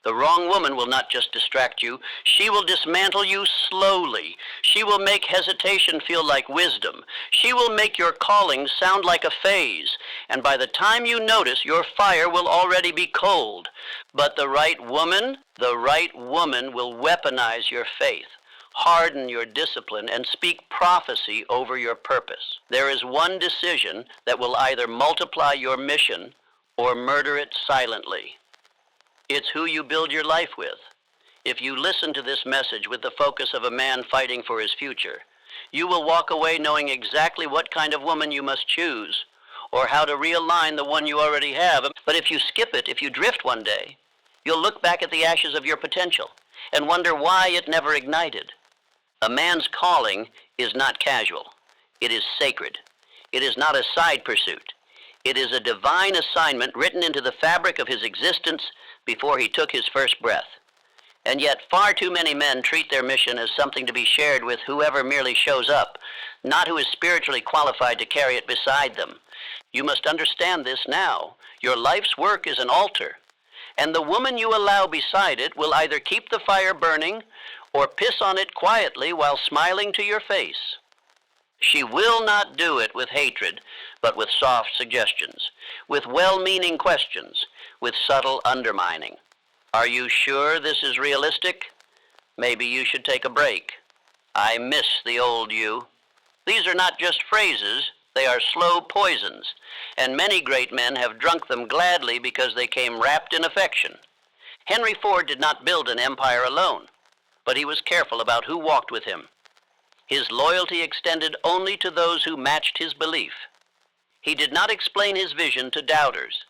The wrong woman will not just distract you, she will dismantle you slowly. She will make hesitation feel like wisdom. She will make your calling sound like a phase, and by the time you notice, your fire will already be cold. But the right woman will weaponize your faith, harden your discipline, and speak prophecy over your purpose. There is one decision that will either multiply your mission or murder it silently. It's who you build your life with. If you listen to this message with the focus of a man fighting for his future, you will walk away knowing exactly what kind of woman you must choose, or how to realign the one you already have. But if you skip it, if you drift one day, you'll look back at the ashes of your potential and wonder why it never ignited. A man's calling is not casual. It is sacred. It is not a side pursuit. It is a divine assignment written into the fabric of his existence before he took his first breath. And yet far too many men treat their mission as something to be shared with whoever merely shows up, not who is spiritually qualified to carry it beside them. You must understand this now. Your life's work is an altar, and the woman you allow beside it will either keep the fire burning or piss on it quietly while smiling to your face. She will not do it with hatred, but with soft suggestions, with well-meaning questions, with subtle undermining. Are you sure this is realistic? Maybe you should take a break. I miss the old you. These are not just phrases, they are slow poisons, and many great men have drunk them gladly because they came wrapped in affection. Henry Ford did not build an empire alone, but he was careful about who walked with him. His loyalty extended only to those who matched his belief. He did not explain his vision to doubters,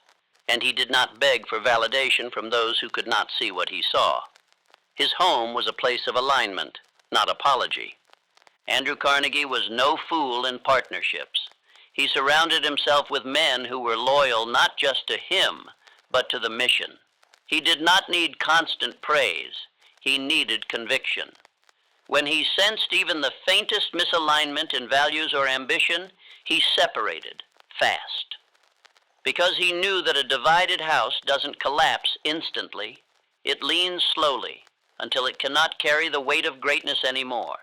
and he did not beg for validation from those who could not see what he saw. His home was a place of alignment, not apology. Andrew Carnegie was no fool in partnerships. He surrounded himself with men who were loyal not just to him, but to the mission. He did not need constant praise. He needed conviction. When he sensed even the faintest misalignment in values or ambition, he separated fast. Because he knew that a divided house doesn't collapse instantly, it leans slowly until it cannot carry the weight of greatness anymore.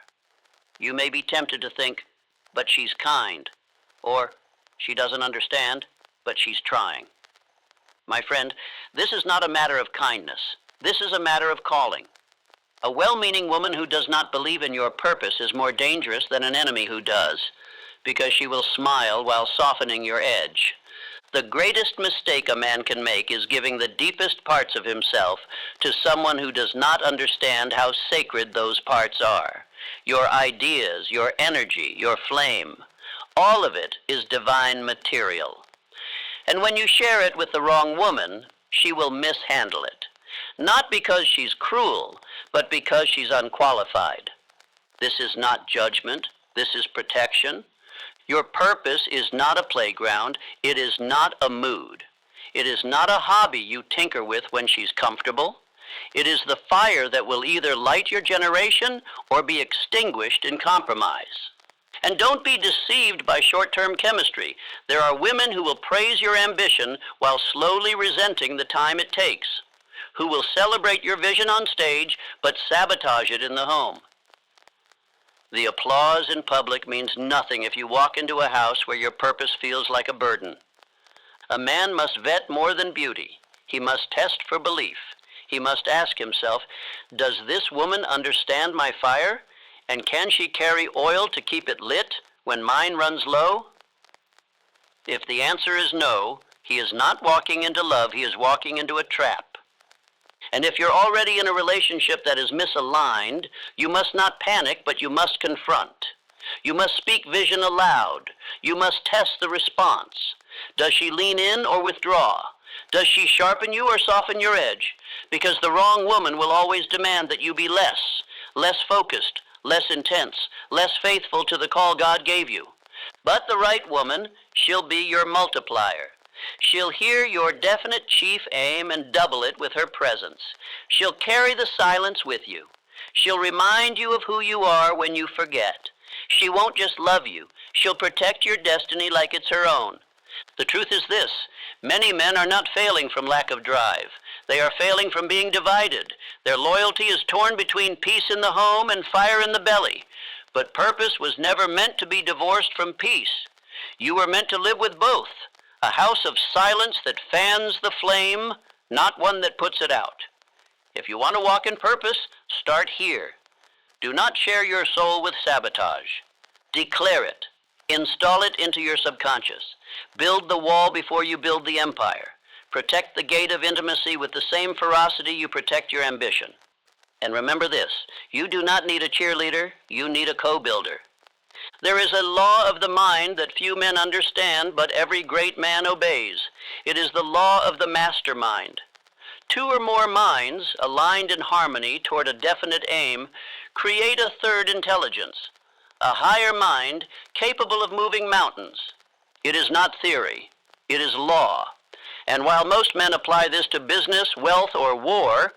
You may be tempted to think, but she's kind, or she doesn't understand, but she's trying. My friend, this is not a matter of kindness. This is a matter of calling. A well-meaning woman who does not believe in your purpose is more dangerous than an enemy who does, because she will smile while softening your edge. The greatest mistake a man can make is giving the deepest parts of himself to someone who does not understand how sacred those parts are. Your ideas, your energy, your flame, all of it is divine material. And when you share it with the wrong woman, she will mishandle it. Not because she's cruel, but because she's unqualified. This is not judgment. This is protection. Your purpose is not a playground. It is not a mood. It is not a hobby you tinker with when she's comfortable. It is the fire that will either light your generation or be extinguished in compromise. And don't be deceived by short-term chemistry. There are women who will praise your ambition while slowly resenting the time it takes, who will celebrate your vision on stage but sabotage it in the home. The applause in public means nothing if you walk into a house where your purpose feels like a burden. A man must vet more than beauty. He must test for belief. He must ask himself, does this woman understand my fire? And can she carry oil to keep it lit when mine runs low? If the answer is no, he is not walking into love, he is walking into a trap. And if you're already in a relationship that is misaligned, you must not panic, but you must confront. You must speak vision aloud. You must test the response. Does she lean in or withdraw? Does she sharpen you or soften your edge? Because the wrong woman will always demand that you be less focused, less intense, less faithful to the call God gave you. But the right woman, she'll be your multiplier. She'll hear your definite chief aim and double it with her presence. She'll carry the silence with you. She'll remind you of who you are when you forget. She won't just love you. She'll protect your destiny like it's her own. The truth is this: many men are not failing from lack of drive. They are failing from being divided. Their loyalty is torn between peace in the home and fire in the belly. But purpose was never meant to be divorced from peace. You were meant to live with both, a house of silence that fans the flame, not one that puts it out. If you want to walk in purpose, start here. Do not share your soul with sabotage. Declare it. Install it into your subconscious. Build the wall before you build the empire. Protect the gate of intimacy with the same ferocity you protect your ambition. And remember this, you do not need a cheerleader, you need a co-builder. There is a law of the mind that few men understand, but every great man obeys. It is the law of the mastermind. Two or more minds, aligned in harmony toward a definite aim, create a third intelligence, a higher mind capable of moving mountains. It is not theory, it is law. And while most men apply this to business, wealth, or war,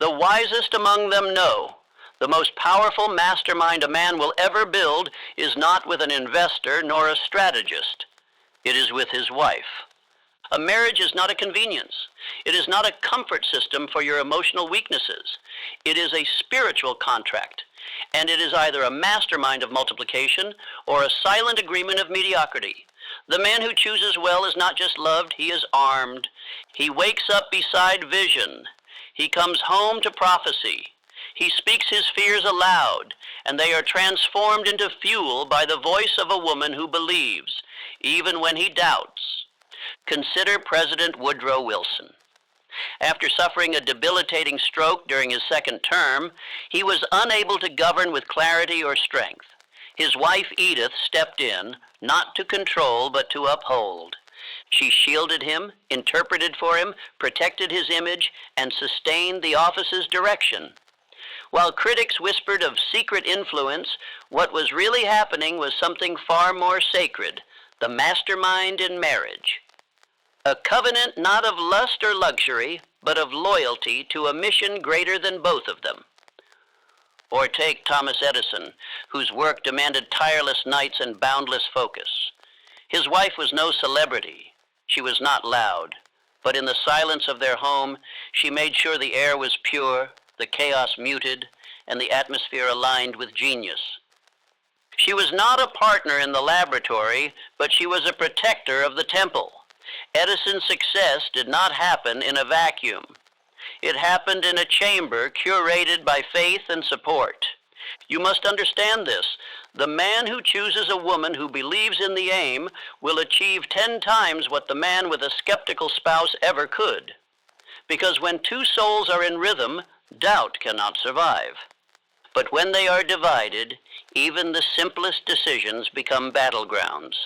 the wisest among them know the most powerful mastermind a man will ever build is not with an investor nor a strategist. It is with his wife. A marriage is not a convenience. It is not a comfort system for your emotional weaknesses. It is a spiritual contract, and it is either a mastermind of multiplication or a silent agreement of mediocrity. The man who chooses well is not just loved, he is armed. He wakes up beside vision. He comes home to prophecy. He speaks his fears aloud, and they are transformed into fuel by the voice of a woman who believes, even when he doubts. Consider President Woodrow Wilson. After suffering a debilitating stroke during his second term, he was unable to govern with clarity or strength. His wife Edith stepped in, not to control, but to uphold. She shielded him, interpreted for him, protected his image, and sustained the office's direction. While critics whispered of secret influence, what was really happening was something far more sacred, the mastermind in marriage. A covenant not of lust or luxury, but of loyalty to a mission greater than both of them. Or take Thomas Edison, whose work demanded tireless nights and boundless focus. His wife was no celebrity. She was not loud. But in the silence of their home, she made sure the air was pure, the chaos muted, and the atmosphere aligned with genius. She was not a partner in the laboratory, but she was a protector of the temple. Edison's success did not happen in a vacuum. It happened in a chamber curated by faith and support. You must understand this. The man who chooses a woman who believes in the aim will achieve 10 times what the man with a skeptical spouse ever could. Because when two souls are in rhythm, doubt cannot survive. But when they are divided, even the simplest decisions become battlegrounds.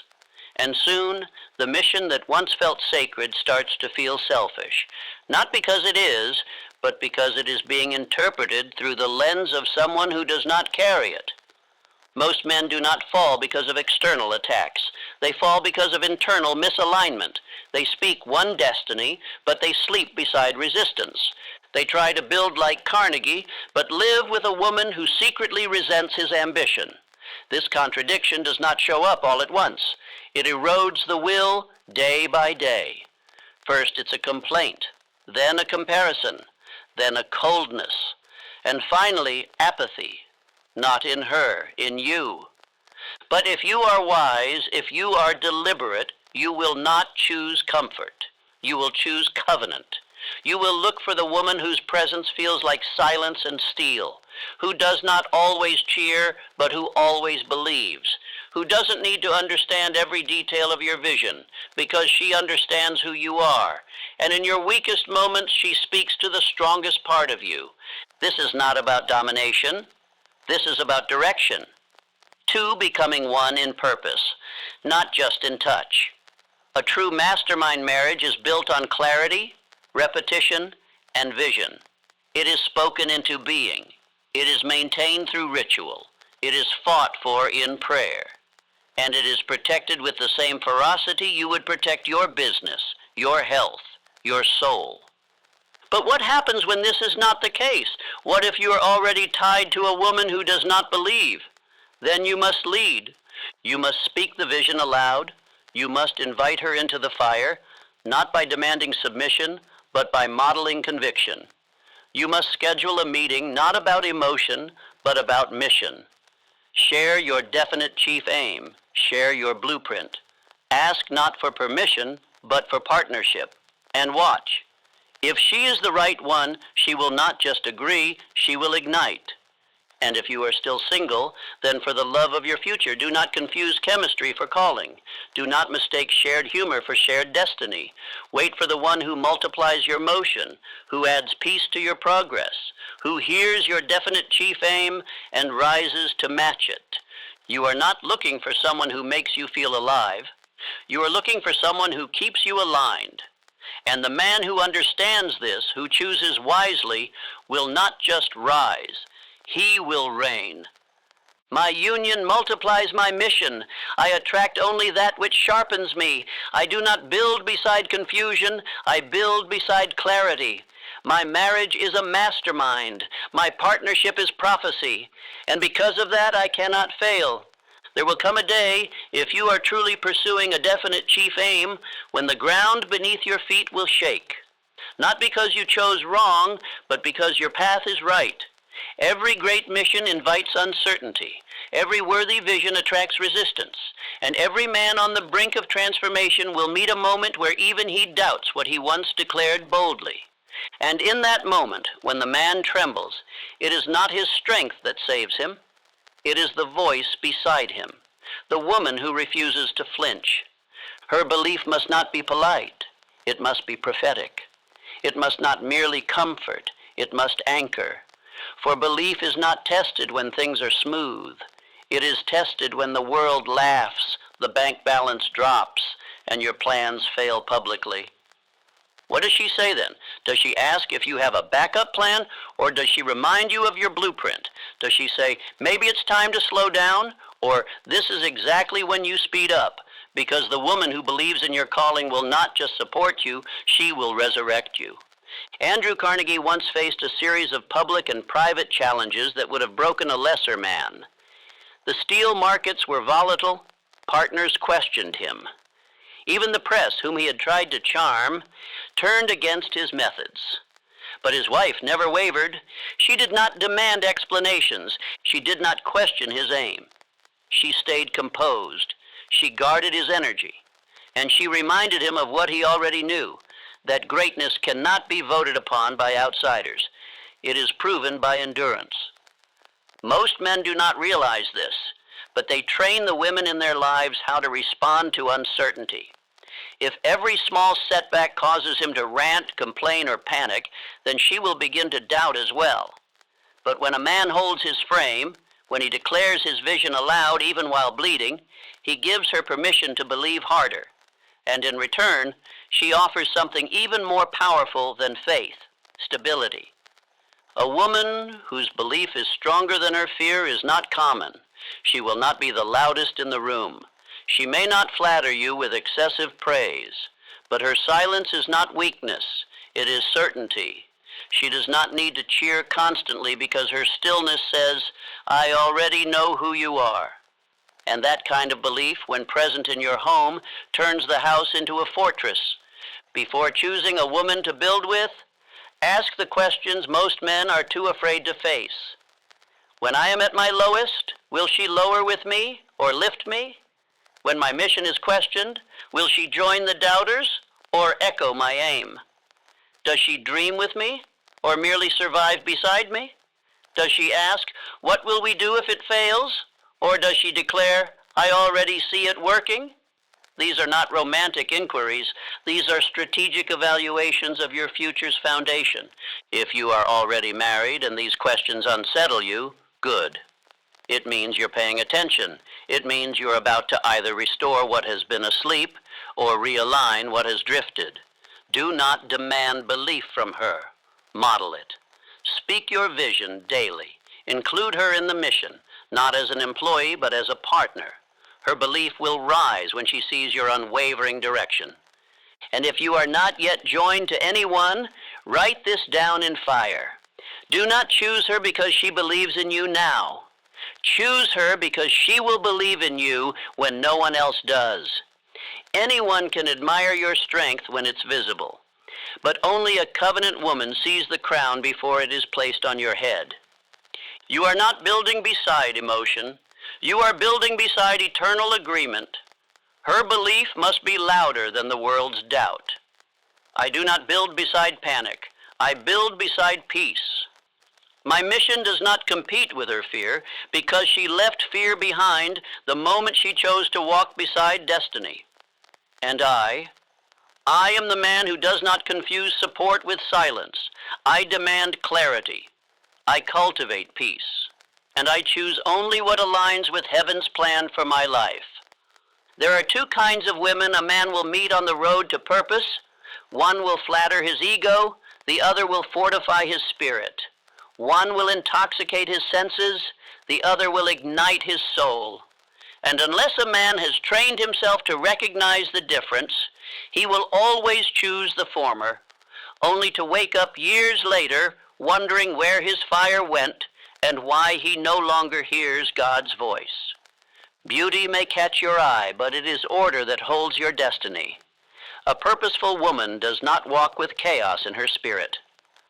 And soon, the mission that once felt sacred starts to feel selfish, not because it is, but because it is being interpreted through the lens of someone who does not carry it. Most men do not fall because of external attacks. They fall because of internal misalignment. They speak one destiny, but they sleep beside resistance. They try to build like Carnegie, but live with a woman who secretly resents his ambition. This contradiction does not show up all at once. It erodes the will day by day. First, it's a complaint, then a comparison, then a coldness, and finally, apathy. Not in her, in you. But if you are wise, if you are deliberate, you will not choose comfort. You will choose covenant. You will look for the woman whose presence feels like silence and steel, who does not always cheer, but who always believes, who doesn't need to understand every detail of your vision, because she understands who you are. And in your weakest moments, she speaks to the strongest part of you. This is not about domination. This is about direction. Two becoming one in purpose, not just in touch. A true mastermind marriage is built on clarity, repetition, and vision. It is spoken into being. It is maintained through ritual. It is fought for in prayer. And it is protected with the same ferocity you would protect your business, your health, your soul. But what happens when this is not the case? What if you are already tied to a woman who does not believe? Then you must lead. You must speak the vision aloud. You must invite her into the fire, not by demanding submission, but by modeling conviction. You must schedule a meeting not about emotion, but about mission. Share your definite chief aim. Share your blueprint. Ask not for permission, but for partnership. And watch. If she is the right one, she will not just agree, she will ignite. And if you are still single, then for the love of your future, do not confuse chemistry for calling. Do not mistake shared humor for shared destiny. Wait for the one who multiplies your motion, who adds peace to your progress, who hears your definite chief aim and rises to match it. You are not looking for someone who makes you feel alive. You are looking for someone who keeps you aligned. And the man who understands this, who chooses wisely, will not just rise. He will reign. My union multiplies my mission. I attract only that which sharpens me. I do not build beside confusion. I build beside clarity. My marriage is a mastermind. My partnership is prophecy. And because of that, I cannot fail. There will come a day, if you are truly pursuing a definite chief aim, when the ground beneath your feet will shake. Not because you chose wrong, but because your path is right. Every great mission invites uncertainty. Every worthy vision attracts resistance. And every man on the brink of transformation will meet a moment where even he doubts what he once declared boldly. And in that moment, when the man trembles, it is not his strength that saves him. It is the voice beside him, the woman who refuses to flinch. Her belief must not be polite. It must be prophetic. It must not merely comfort. It must anchor. For belief is not tested when things are smooth. It is tested when the world laughs, the bank balance drops, and your plans fail publicly. What does she say then? Does she ask if you have a backup plan, or does she remind you of your blueprint? Does she say, maybe it's time to slow down, or this is exactly when you speed up? Because the woman who believes in your calling will not just support you, she will resurrect you. Andrew Carnegie once faced a series of public and private challenges that would have broken a lesser man. The steel markets were volatile. Partners questioned him. Even the press, whom he had tried to charm, turned against his methods. But his wife never wavered. She did not demand explanations. She did not question his aim. She stayed composed. She guarded his energy. And she reminded him of what he already knew, that greatness cannot be voted upon by outsiders. It is proven by endurance. Most men do not realize this, but they train the women in their lives how to respond to uncertainty. If every small setback causes him to rant, complain, or panic, then she will begin to doubt as well. But when a man holds his frame, when he declares his vision aloud even while bleeding, he gives her permission to believe harder. And in return, she offers something even more powerful than faith, stability. A woman whose belief is stronger than her fear is not common. She will not be the loudest in the room. She may not flatter you with excessive praise, but her silence is not weakness, it is certainty. She does not need to cheer constantly because her stillness says, I already know who you are. And that kind of belief, when present in your home, turns the house into a fortress. Before choosing a woman to build with, ask the questions most men are too afraid to face. When I am at my lowest, will she lower with me or lift me? When my mission is questioned, will she join the doubters or echo my aim? Does she dream with me or merely survive beside me? Does she ask, what will we do if it fails? Or does she declare, I already see it working? These are not romantic inquiries. These are strategic evaluations of your future's foundation. If you are already married and these questions unsettle you, good. It means you're paying attention. It means you're about to either restore what has been asleep or realign what has drifted. Do not demand belief from her. Model it. Speak your vision daily. Include her in the mission, not as an employee, but as a partner. Her belief will rise when she sees your unwavering direction. And if you are not yet joined to anyone, write this down in fire. Do not choose her because she believes in you now. Choose her because she will believe in you when no one else does. Anyone can admire your strength when it's visible. but only a covenant woman sees the crown before it is placed on your head. You are not building beside emotion. You are building beside eternal agreement. Her belief must be louder than the world's doubt. I do not build beside panic. I build beside peace. My mission does not compete with her fear because she left fear behind the moment she chose to walk beside destiny. And I am the man who does not confuse support with silence. I demand clarity. I cultivate peace. And I choose only what aligns with heaven's plan for my life. There are two kinds of women a man will meet on the road to purpose. One will flatter his ego, the other will fortify his spirit. One will intoxicate his senses, the other will ignite his soul. And unless a man has trained himself to recognize the difference, he will always choose the former, only to wake up years later wondering where his fire went and why he no longer hears God's voice. Beauty may catch your eye, but it is order that holds your destiny. A purposeful woman does not walk with chaos in her spirit.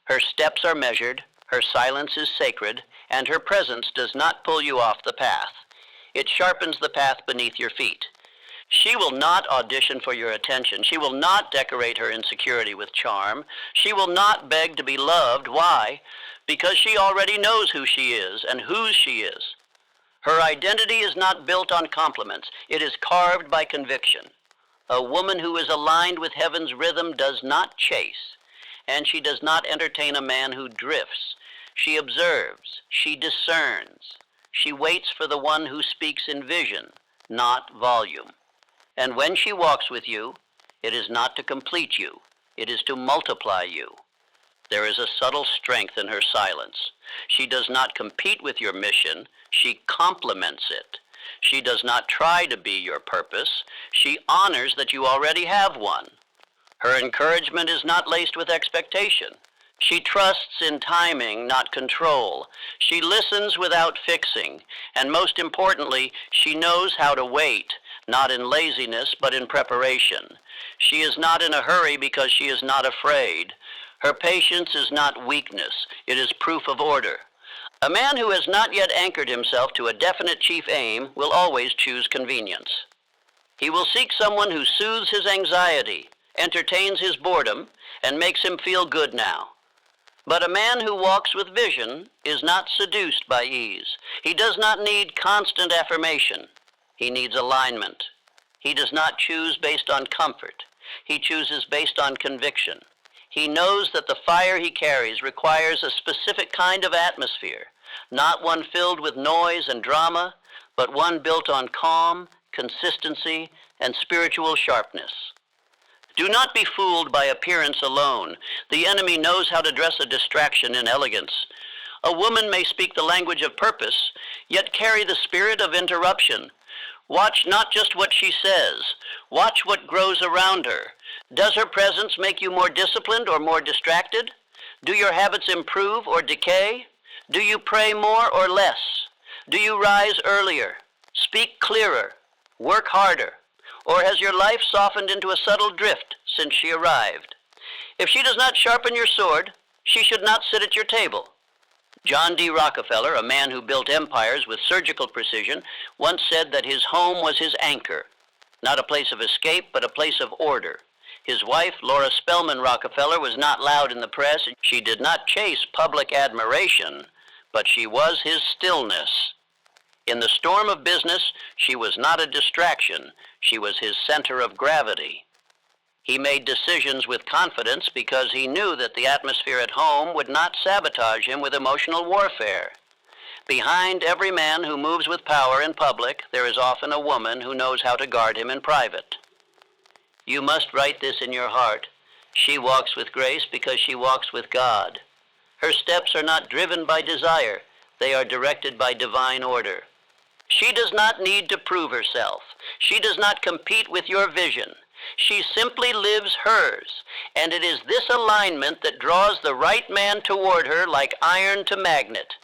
Her steps are measured, her silence is sacred, and her presence does not pull you off the path. It sharpens the path beneath your feet. She will not audition for your attention. She will not decorate her insecurity with charm. She will not beg to be loved. Why? Because she already knows who she is and whose she is. Her identity is not built on compliments. It is carved by conviction. A woman who is aligned with heaven's rhythm does not chase, and she does not entertain a man who drifts. She observes. She discerns. She waits for the one who speaks in vision, not volume. And when she walks with you, it is not to complete you. It is to multiply you. There is a subtle strength in her silence. She does not compete with your mission. She complements it. She does not try to be your purpose. She honors that you already have one. Her encouragement is not laced with expectation. She trusts in timing, not control. She listens without fixing. And most importantly, she knows how to wait, not in laziness, but in preparation. She is not in a hurry because she is not afraid. Her patience is not weakness. It is proof of order. A man who has not yet anchored himself to a definite chief aim will always choose convenience. He will seek someone who soothes his anxiety, entertains his boredom, and makes him feel good now. But a man who walks with vision is not seduced by ease. He does not need constant affirmation. He needs alignment. He does not choose based on comfort. He chooses based on conviction. He knows that the fire he carries requires a specific kind of atmosphere, not one filled with noise and drama, but one built on calm, consistency, and spiritual sharpness. Do not be fooled by appearance alone. The enemy knows how to dress a distraction in elegance. A woman may speak the language of purpose, yet carry the spirit of interruption. Watch not just what she says. Watch what grows around her. Does her presence make you more disciplined or more distracted? Do your habits improve or decay? Do you pray more or less? Do you rise earlier? Speak clearer? Work harder? Or has your life softened into a subtle drift since she arrived? If she does not sharpen your sword, she should not sit at your table. John D. Rockefeller, a man who built empires with surgical precision, once said that his home was his anchor, not a place of escape, but a place of order. His wife, Laura Spelman Rockefeller, was not loud in the press. She did not chase public admiration, but she was his stillness. In the storm of business, she was not a distraction. She was his center of gravity. He made decisions with confidence because he knew that the atmosphere at home would not sabotage him with emotional warfare. Behind every man who moves with power in public, there is often a woman who knows how to guard him in private. You must write this in your heart. She walks with grace because she walks with God. Her steps are not driven by desire. They are directed by divine order. She does not need to prove herself. She does not compete with your vision. She simply lives hers, and it is this alignment that draws the right man toward her like iron to magnet.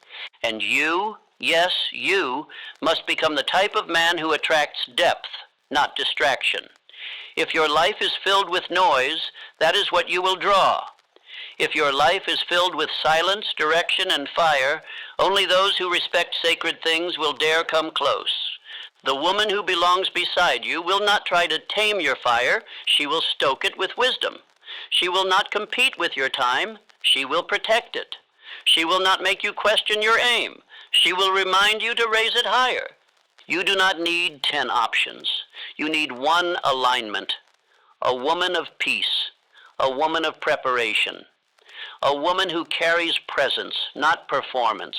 And you, yes, you, must become the type of man who attracts depth, not distraction. If your life is filled with noise, that is what you will draw. If your life is filled with silence, direction, and fire, only those who respect sacred things will dare come close. The woman who belongs beside you will not try to tame your fire. She will stoke it with wisdom. She will not compete with your time. She will protect it. She will not make you question your aim. She will remind you to raise it higher. You do not need 10 options. You need one alignment. A woman of peace. A woman of preparation. A woman who carries presence, not performance.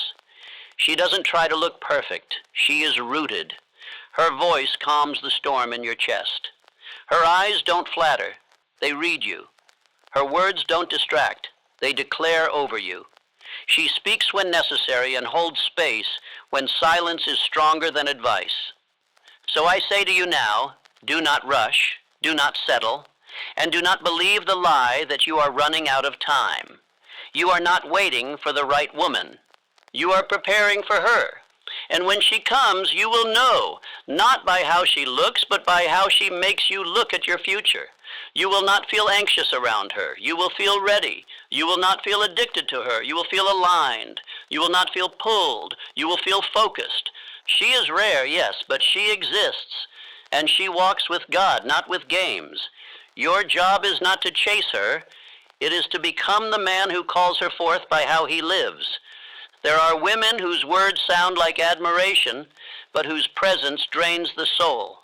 She doesn't try to look perfect. She is rooted. Her voice calms the storm in your chest. Her eyes don't flatter. They read you. Her words don't distract. They declare over you. She speaks when necessary and holds space when silence is stronger than advice. So I say to you now, do not rush, do not settle, and do not believe the lie that you are running out of time. You are not waiting for the right woman. You are preparing for her. And when she comes, you will know, not by how she looks, but by how she makes you look at your future. You will not feel anxious around her. You will feel ready. You will not feel addicted to her. You will feel aligned. You will not feel pulled. You will feel focused. She is rare, yes, but she exists. And she walks with God, not with games. Your job is not to chase her. It is to become the man who calls her forth by how he lives. There are women whose words sound like admiration, but whose presence drains the soul.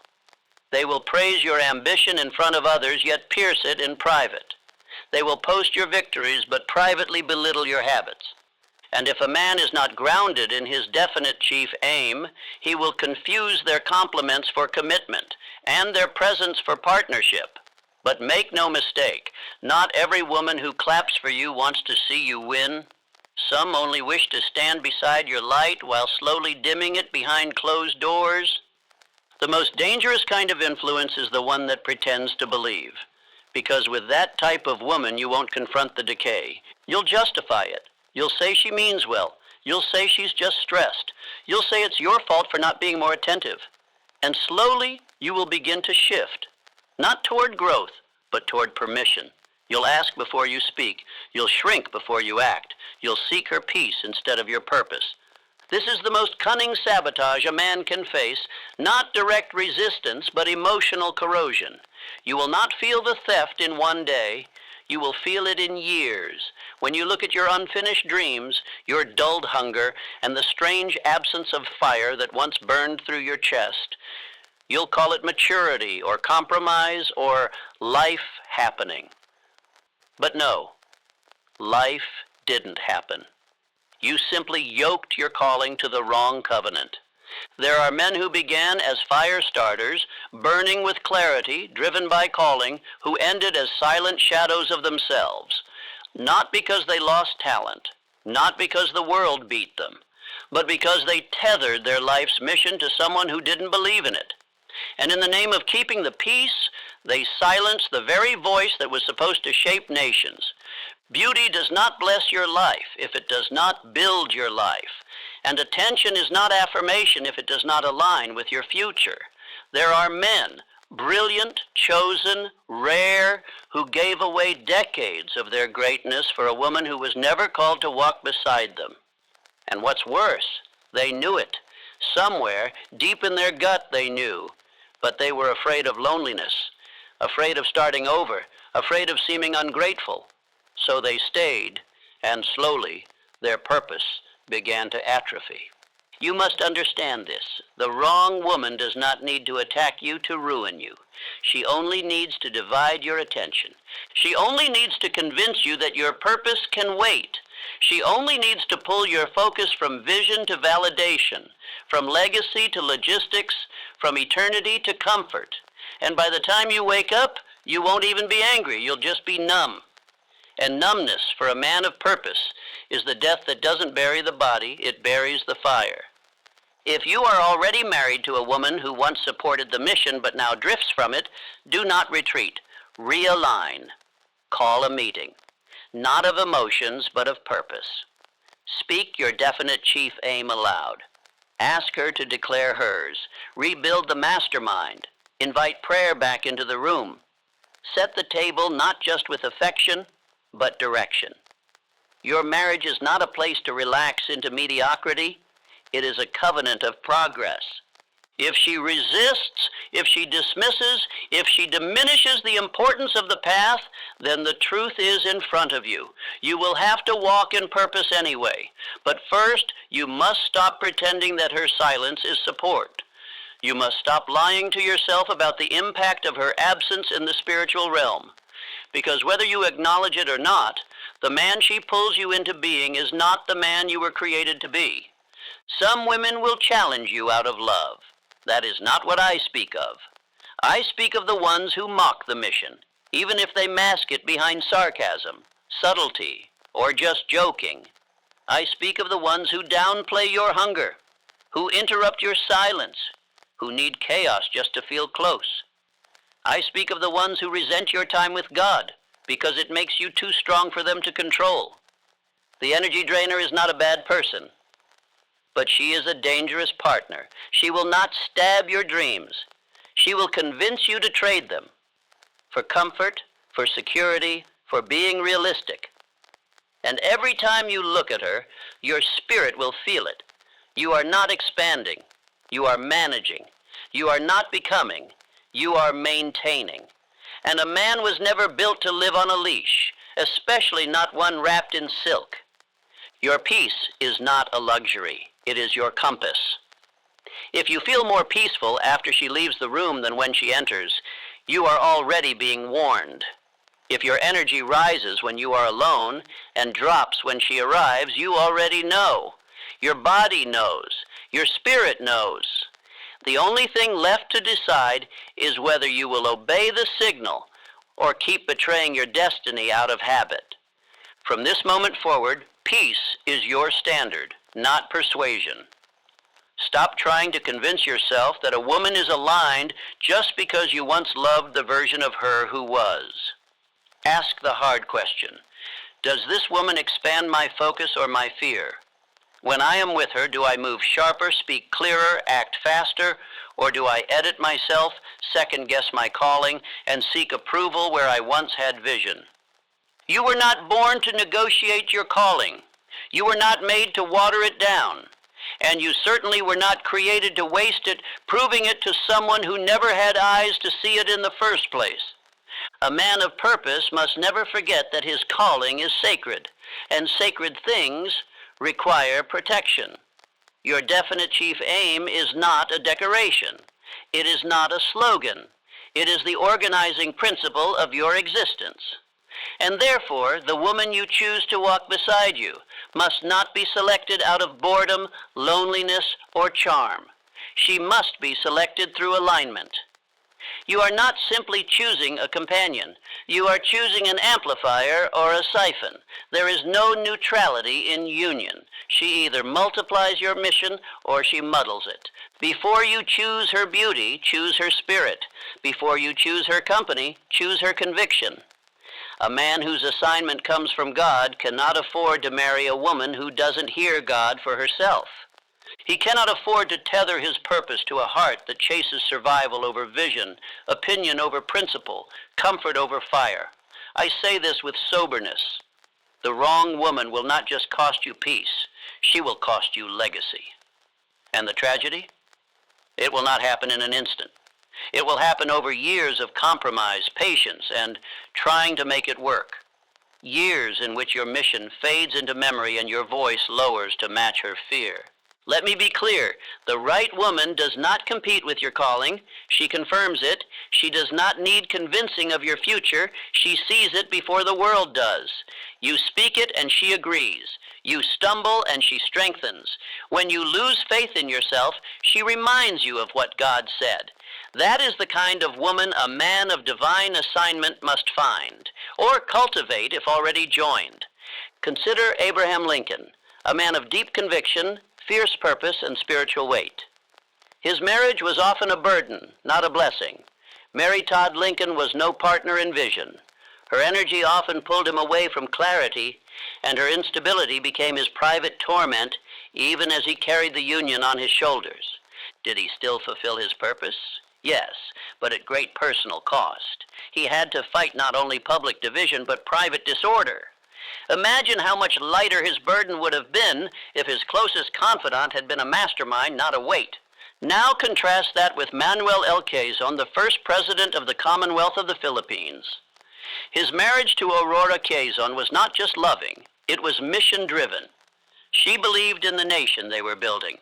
They will praise your ambition in front of others, yet pierce it in private. They will post your victories, but privately belittle your habits. And if a man is not grounded in his definite chief aim, he will confuse their compliments for commitment and their presence for partnership. But make no mistake, not every woman who claps for you wants to see you win. Some only wish to stand beside your light while slowly dimming it behind closed doors. The most dangerous kind of influence is the one that pretends to believe. Because with that type of woman, you won't confront the decay. You'll justify it. You'll say she means well. You'll say she's just stressed. You'll say it's your fault for not being more attentive. And slowly, you will begin to shift. Not toward growth, but toward permission. You'll ask before you speak. You'll shrink before you act. You'll seek her peace instead of your purpose. This is the most cunning sabotage a man can face, not direct resistance, but emotional corrosion. You will not feel the theft in one day. You will feel it in years. When you look at your unfinished dreams, your dulled hunger, and the strange absence of fire that once burned through your chest, you'll call it maturity or compromise or life happening. But no, life didn't happen. You simply yoked your calling to the wrong covenant. There are men who began as fire starters, burning with clarity, driven by calling, who ended as silent shadows of themselves. Not because they lost talent, not because the world beat them, but because they tethered their life's mission to someone who didn't believe in it. And in the name of keeping the peace, they silenced the very voice that was supposed to shape nations. Beauty does not bless your life if it does not build your life. And attention is not affirmation if it does not align with your future. There are men, brilliant, chosen, rare, who gave away decades of their greatness for a woman who was never called to walk beside them. And what's worse, they knew it. Somewhere, deep in their gut, they knew. But they were afraid of loneliness, afraid of starting over, afraid of seeming ungrateful. So they stayed, and slowly their purpose began to atrophy. You must understand this. The wrong woman does not need to attack you to ruin you. She only needs to divide your attention. She only needs to convince you that your purpose can wait. She only needs to pull your focus from vision to validation, from legacy to logistics, from eternity to comfort. And by the time you wake up, you won't even be angry. You'll just be numb. And numbness for a man of purpose is the death that doesn't bury the body, it buries the fire. If you are already married to a woman who once supported the mission but now drifts from it, do not retreat. Realign. Call a meeting. Not of emotions, but of purpose. Speak your definite chief aim aloud. Ask her to declare hers. Rebuild the mastermind. Invite prayer back into the room. Set the table not just with affection, but direction. Your marriage is not a place to relax into mediocrity. It is a covenant of progress. If she resists, if she dismisses, if she diminishes the importance of the path, then the truth is in front of you. You will have to walk in purpose anyway. But first, you must stop pretending that her silence is support. You must stop lying to yourself about the impact of her absence in the spiritual realm. Because whether you acknowledge it or not, the man she pulls you into being is not the man you were created to be. Some women will challenge you out of love. That is not what I speak of. I speak of the ones who mock the mission, even if they mask it behind sarcasm, subtlety, or just joking. I speak of the ones who downplay your hunger, who interrupt your silence, who need chaos just to feel close. I speak of the ones who resent your time with God because it makes you too strong for them to control. The energy drainer is not a bad person, but she is a dangerous partner. She will not stab your dreams. She will convince you to trade them for comfort, for security, for being realistic. And every time you look at her, your spirit will feel it. You are not expanding. You are managing. You are not becoming. You are maintaining. And a man was never built to live on a leash, especially not one wrapped in silk. Your peace is not a luxury. It is your compass. If you feel more peaceful after she leaves the room than when she enters, you are already being warned. If your energy rises when you are alone and drops when she arrives, you already know. Your body knows. Your spirit knows. The only thing left to decide is whether you will obey the signal or keep betraying your destiny out of habit. From this moment forward, peace is your standard, not persuasion. Stop trying to convince yourself that a woman is aligned just because you once loved the version of her who was. Ask the hard question. Does this woman expand my focus or my fear? When I am with her, do I move sharper, speak clearer, act faster, or do I edit myself, second-guess my calling, and seek approval where I once had vision? You were not born to negotiate your calling. You were not made to water it down. And you certainly were not created to waste it, proving it to someone who never had eyes to see it in the first place. A man of purpose must never forget that his calling is sacred, and sacred things require protection. Your definite chief aim is not a decoration. It is not a slogan. It is the organizing principle of your existence. And therefore, the woman you choose to walk beside you must not be selected out of boredom, loneliness, or charm. She must be selected through alignment. You are not simply choosing a companion. You are choosing an amplifier or a siphon. There is no neutrality in union. She either multiplies your mission or she muddles it. Before you choose her beauty, choose her spirit. Before you choose her company, choose her conviction. A man whose assignment comes from God cannot afford to marry a woman who doesn't hear God for herself. He cannot afford to tether his purpose to a heart that chases survival over vision, opinion over principle, comfort over fire. I say this with soberness. The wrong woman will not just cost you peace, she will cost you legacy. And the tragedy? It will not happen in an instant. It will happen over years of compromise, patience, and trying to make it work. Years in which your mission fades into memory and your voice lowers to match her fear. Let me be clear, the right woman does not compete with your calling. She confirms it. She does not need convincing of your future. She sees it before the world does. You speak it and she agrees. You stumble and she strengthens. When you lose faith in yourself, she reminds you of what God said. That is the kind of woman a man of divine assignment must find, or cultivate if already joined. Consider Abraham Lincoln, a man of deep conviction, fierce purpose, and spiritual weight. His marriage was often a burden, not a blessing. Mary Todd Lincoln was no partner in vision. Her energy often pulled him away from clarity, and her instability became his private torment, even as he carried the Union on his shoulders. Did he still fulfill his purpose? Yes, but at great personal cost. He had to fight not only public division, but private disorder. Imagine how much lighter his burden would have been if his closest confidant had been a mastermind, not a weight. Now contrast that with Manuel L. Quezon, the first president of the Commonwealth of the Philippines. His marriage to Aurora Quezon was not just loving, it was mission-driven. She believed in the nation they were building.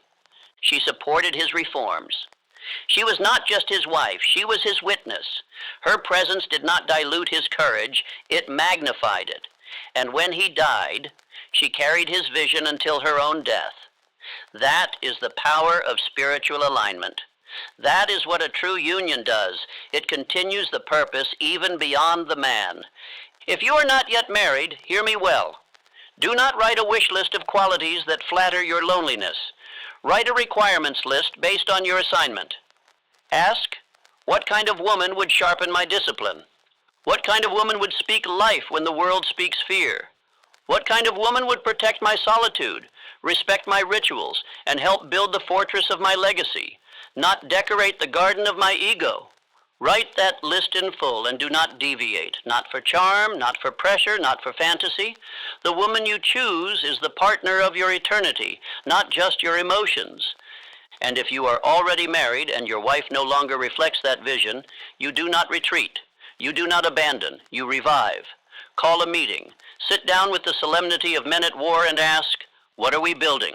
She supported his reforms. She was not just his wife, she was his witness. Her presence did not dilute his courage, it magnified it. And when he died, she carried his vision until her own death. That is the power of spiritual alignment. That is what a true union does. It continues the purpose even beyond the man. If you are not yet married, hear me well. Do not write a wish list of qualities that flatter your loneliness. Write a requirements list based on your assignment. Ask, what kind of woman would sharpen my discipline? What kind of woman would speak life when the world speaks fear? What kind of woman would protect my solitude, respect my rituals, and help build the fortress of my legacy, not decorate the garden of my ego? Write that list in full and do not deviate, not for charm, not for pressure, not for fantasy. The woman you choose is the partner of your eternity, not just your emotions. And if you are already married and your wife no longer reflects that vision, you do not retreat. You do not abandon, you revive. Call a meeting. Sit down with the solemnity of men at war and ask, what are we building?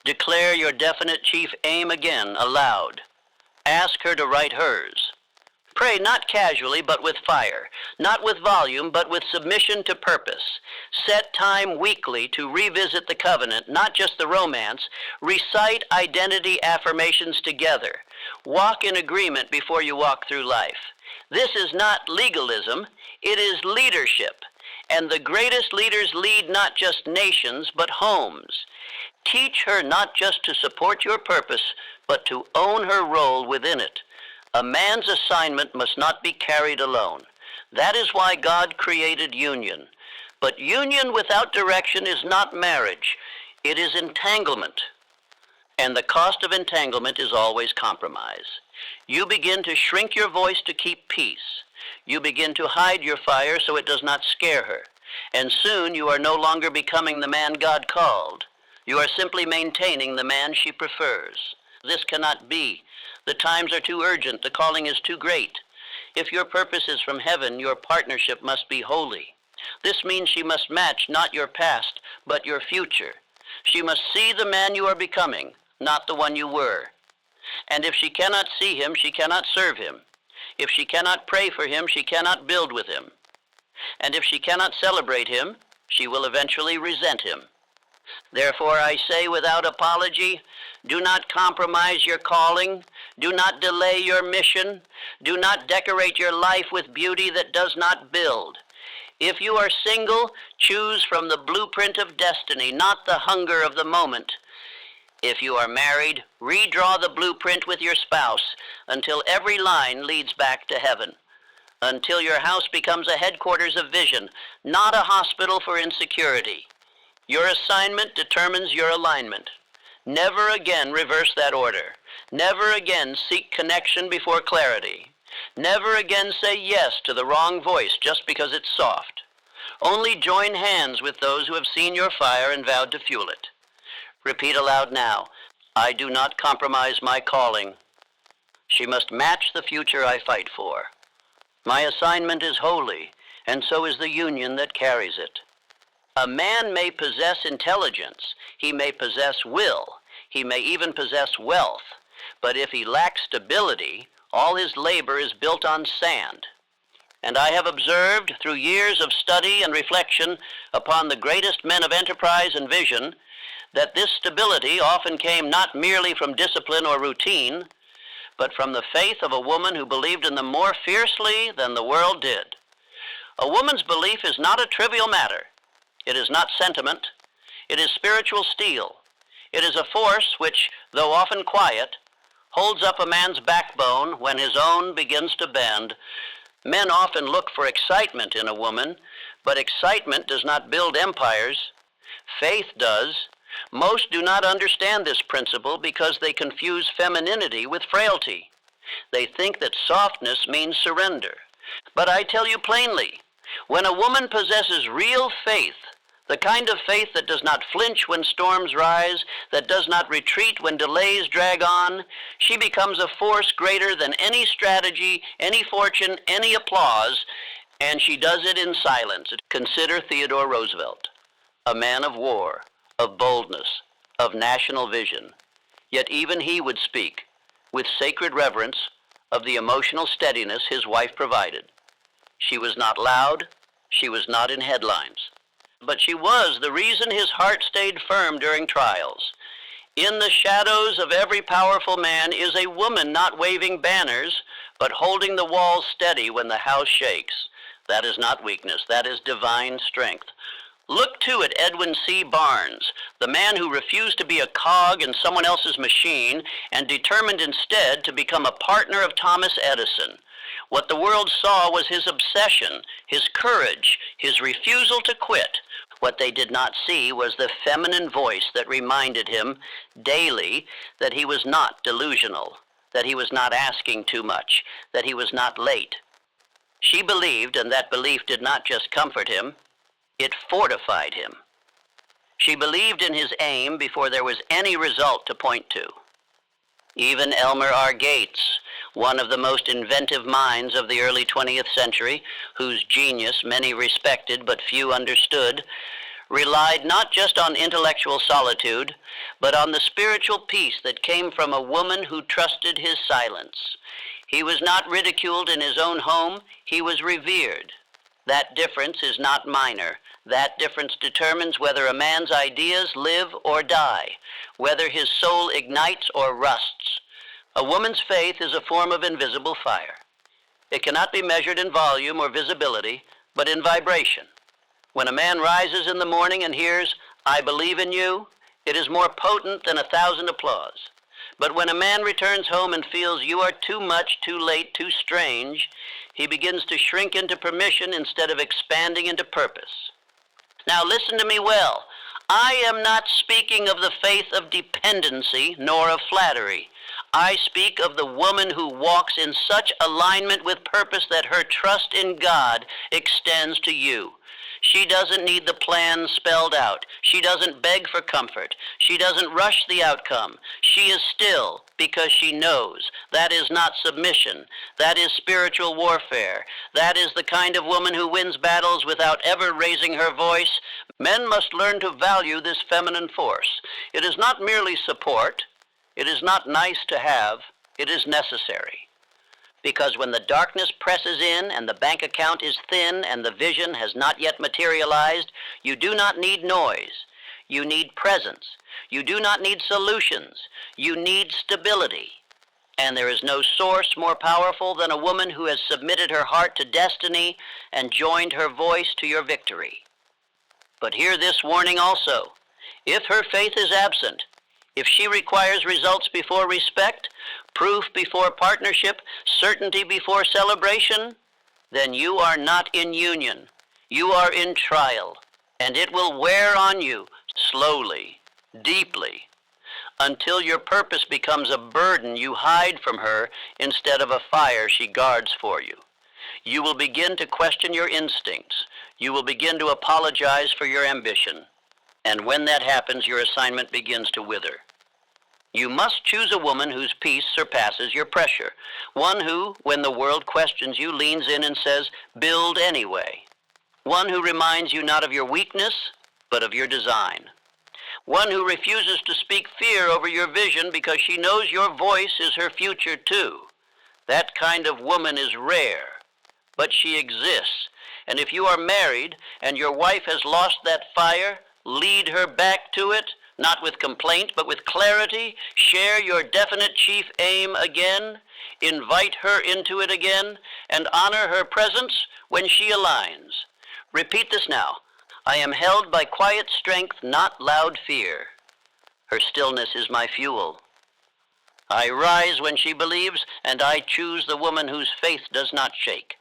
Declare your definite chief aim again aloud. Ask her to write hers. Pray not casually but with fire, not with volume but with submission to purpose. Set time weekly to revisit the covenant, not just the romance. Recite identity affirmations together. Walk in agreement before you walk through life. This is not legalism, it is leadership. And the greatest leaders lead not just nations, but homes. Teach her not just to support your purpose, but to own her role within it. A man's assignment must not be carried alone. That is why God created union. But union without direction is not marriage. It is entanglement. And the cost of entanglement is always compromise. You begin to shrink your voice to keep peace. You begin to hide your fire so it does not scare her. And soon you are no longer becoming the man God called. You are simply maintaining the man she prefers. This cannot be. The times are too urgent. The calling is too great. If your purpose is from heaven, your partnership must be holy. This means she must match not your past, but your future. She must see the man you are becoming, not the one you were. And if she cannot see him, she cannot serve him. If she cannot pray for him, she cannot build with him. And if she cannot celebrate him, she will eventually resent him. Therefore, I say without apology, do not compromise your calling. Do not delay your mission. Do not decorate your life with beauty that does not build. If you are single, choose from the blueprint of destiny, not the hunger of the moment. If you are married, redraw the blueprint with your spouse until every line leads back to heaven. Until your house becomes a headquarters of vision, not a hospital for insecurity. Your assignment determines your alignment. Never again reverse that order. Never again seek connection before clarity. Never again say yes to the wrong voice just because it's soft. Only join hands with those who have seen your fire and vowed to fuel it. Repeat aloud now, I do not compromise my calling. She must match the future I fight for. My assignment is holy, and so is the union that carries it. A man may possess intelligence, he may possess will, he may even possess wealth, but if he lacks stability, all his labor is built on sand. And I have observed through years of study and reflection upon the greatest men of enterprise and vision that this stability often came not merely from discipline or routine, but from the faith of a woman who believed in them more fiercely than the world did. A woman's belief is not a trivial matter. It is not sentiment. It is spiritual steel. It is a force which, though often quiet, holds up a man's backbone when his own begins to bend. Men often look for excitement in a woman, but excitement does not build empires. Faith does. Most do not understand this principle because they confuse femininity with frailty. They think that softness means surrender. But I tell you plainly, when a woman possesses real faith, the kind of faith that does not flinch when storms rise, that does not retreat when delays drag on, she becomes a force greater than any strategy, any fortune, any applause, and she does it in silence. Consider Theodore Roosevelt, a man of war, of boldness, of national vision. Yet even he would speak with sacred reverence of the emotional steadiness his wife provided. She was not loud, she was not in headlines, but she was the reason his heart stayed firm during trials. In the shadows of every powerful man is a woman not waving banners, but holding the walls steady when the house shakes. That is not weakness, that is divine strength. Look too at Edwin C. Barnes, the man who refused to be a cog in someone else's machine and determined instead to become a partner of Thomas Edison. What the world saw was his obsession, his courage, his refusal to quit. What they did not see was the feminine voice that reminded him daily that he was not delusional, that he was not asking too much, that he was not late. She believed, and that belief did not just comfort him, it fortified him. She believed in his aim before there was any result to point to. Even Elmer R. Gates, one of the most inventive minds of the early 20th century, whose genius many respected but few understood, relied not just on intellectual solitude, but on the spiritual peace that came from a woman who trusted his silence. He was not ridiculed in his own home, he was revered. That difference is not minor. That difference determines whether a man's ideas live or die, whether his soul ignites or rusts. A woman's faith is a form of invisible fire. It cannot be measured in volume or visibility, but in vibration. When a man rises in the morning and hears, "I believe in you," it is more potent than 1,000 applause. But when a man returns home and feels you are too much, too late, too strange, he begins to shrink into permission instead of expanding into purpose. Now listen to me well. I am not speaking of the faith of dependency nor of flattery. I speak of the woman who walks in such alignment with purpose that her trust in God extends to you. She doesn't need the plan spelled out. She doesn't beg for comfort. She doesn't rush the outcome. She is still because she knows. That is not submission. That is spiritual warfare. That is the kind of woman who wins battles without ever raising her voice. Men must learn to value this feminine force. It is not merely support. It is not nice to have. It is necessary. Because when the darkness presses in and the bank account is thin and the vision has not yet materialized, you do not need noise. You need presence. You do not need solutions. You need stability. And there is no source more powerful than a woman who has submitted her heart to destiny and joined her voice to your victory. But hear this warning also. If her faith is absent, if she requires results before respect, proof before partnership, certainty before celebration, then you are not in union. You are in trial, and it will wear on you slowly, deeply, until your purpose becomes a burden you hide from her instead of a fire she guards for you. You will begin to question your instincts. You will begin to apologize for your ambition. And when that happens, your assignment begins to wither. You must choose a woman whose peace surpasses your pressure. One who, when the world questions you, leans in and says, "Build anyway." One who reminds you not of your weakness, but of your design. One who refuses to speak fear over your vision because she knows your voice is her future too. That kind of woman is rare, but she exists. And if you are married and your wife has lost that fire, lead her back to it, not with complaint, but with clarity. Share your definite chief aim again. Invite her into it again, and honor her presence when she aligns. Repeat this now. I am held by quiet strength, not loud fear. Her stillness is my fuel. I rise when she believes, and I choose the woman whose faith does not shake.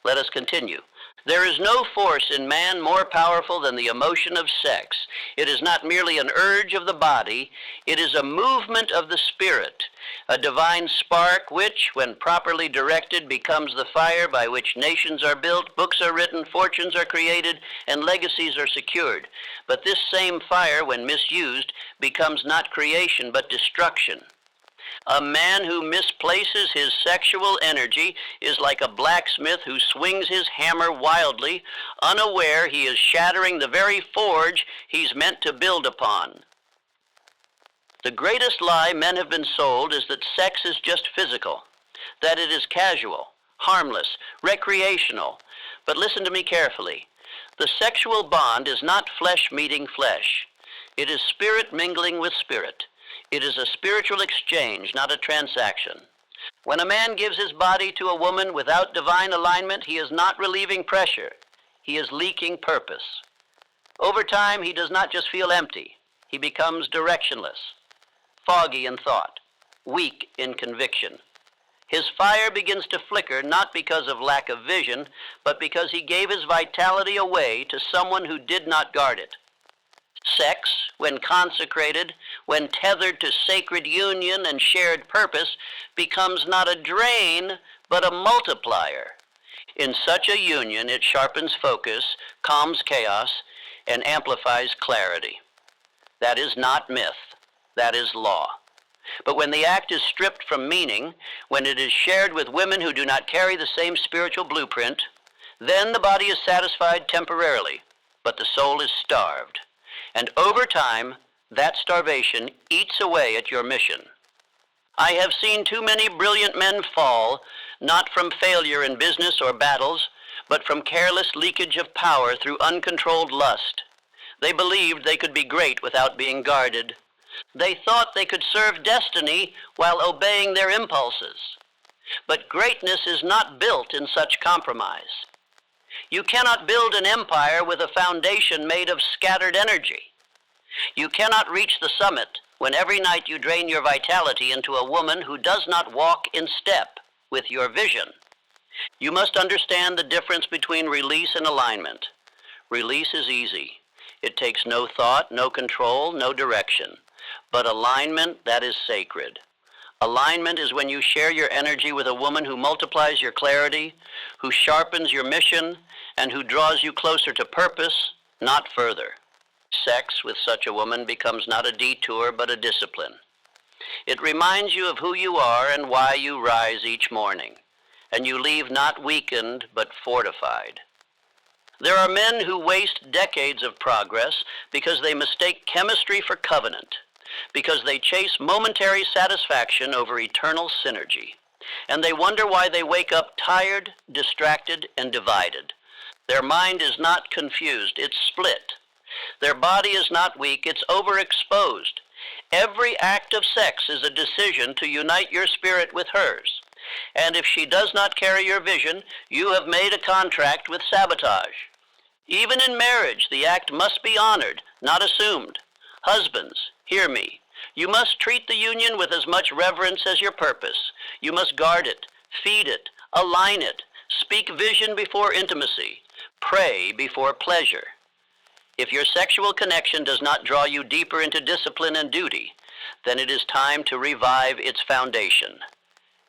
Let us continue. There is no force in man more powerful than the emotion of sex. It is not merely an urge of the body, it is a movement of the spirit, a divine spark which, when properly directed, becomes the fire by which nations are built, books are written, fortunes are created, and legacies are secured. But this same fire, when misused, becomes not creation but destruction. A man who misplaces his sexual energy is like a blacksmith who swings his hammer wildly, unaware he is shattering the very forge he's meant to build upon. The greatest lie men have been sold is that sex is just physical, that it is casual, harmless, recreational. But listen to me carefully. The sexual bond is not flesh meeting flesh. It is spirit mingling with spirit. It is a spiritual exchange, not a transaction. When a man gives his body to a woman without divine alignment, he is not relieving pressure. He is leaking purpose. Over time, he does not just feel empty. He becomes directionless, foggy in thought, weak in conviction. His fire begins to flicker not because of lack of vision, but because he gave his vitality away to someone who did not guard it. Sex, when consecrated, when tethered to sacred union and shared purpose, becomes not a drain, but a multiplier. In such a union, it sharpens focus, calms chaos, and amplifies clarity. That is not myth. That is law. But when the act is stripped from meaning, when it is shared with women who do not carry the same spiritual blueprint, then the body is satisfied temporarily, but the soul is starved. And over time, that starvation eats away at your mission. I have seen too many brilliant men fall, not from failure in business or battles, but from careless leakage of power through uncontrolled lust. They believed they could be great without being guarded. They thought they could serve destiny while obeying their impulses. But greatness is not built in such compromise. You cannot build an empire with a foundation made of scattered energy. You cannot reach the summit when every night you drain your vitality into a woman who does not walk in step with your vision. You must understand the difference between release and alignment. Release is easy. It takes no thought, no control, no direction. But alignment, that is sacred. Alignment is when you share your energy with a woman who multiplies your clarity, who sharpens your mission, and who draws you closer to purpose, not further. Sex with such a woman becomes not a detour, but a discipline. It reminds you of who you are and why you rise each morning, and you leave not weakened, but fortified. There are men who waste decades of progress because they mistake chemistry for covenant, because they chase momentary satisfaction over eternal synergy, and they wonder why they wake up tired, distracted, and divided. Their mind is not confused, it's split. Their body is not weak, it's overexposed. Every act of sex is a decision to unite your spirit with hers. And if she does not carry your vision, you have made a contract with sabotage. Even in marriage, the act must be honored, not assumed. Husbands, hear me. You must treat the union with as much reverence as your purpose. You must guard it, feed it, align it, speak vision before intimacy, pray before pleasure. If your sexual connection does not draw you deeper into discipline and duty, then it is time to revive its foundation.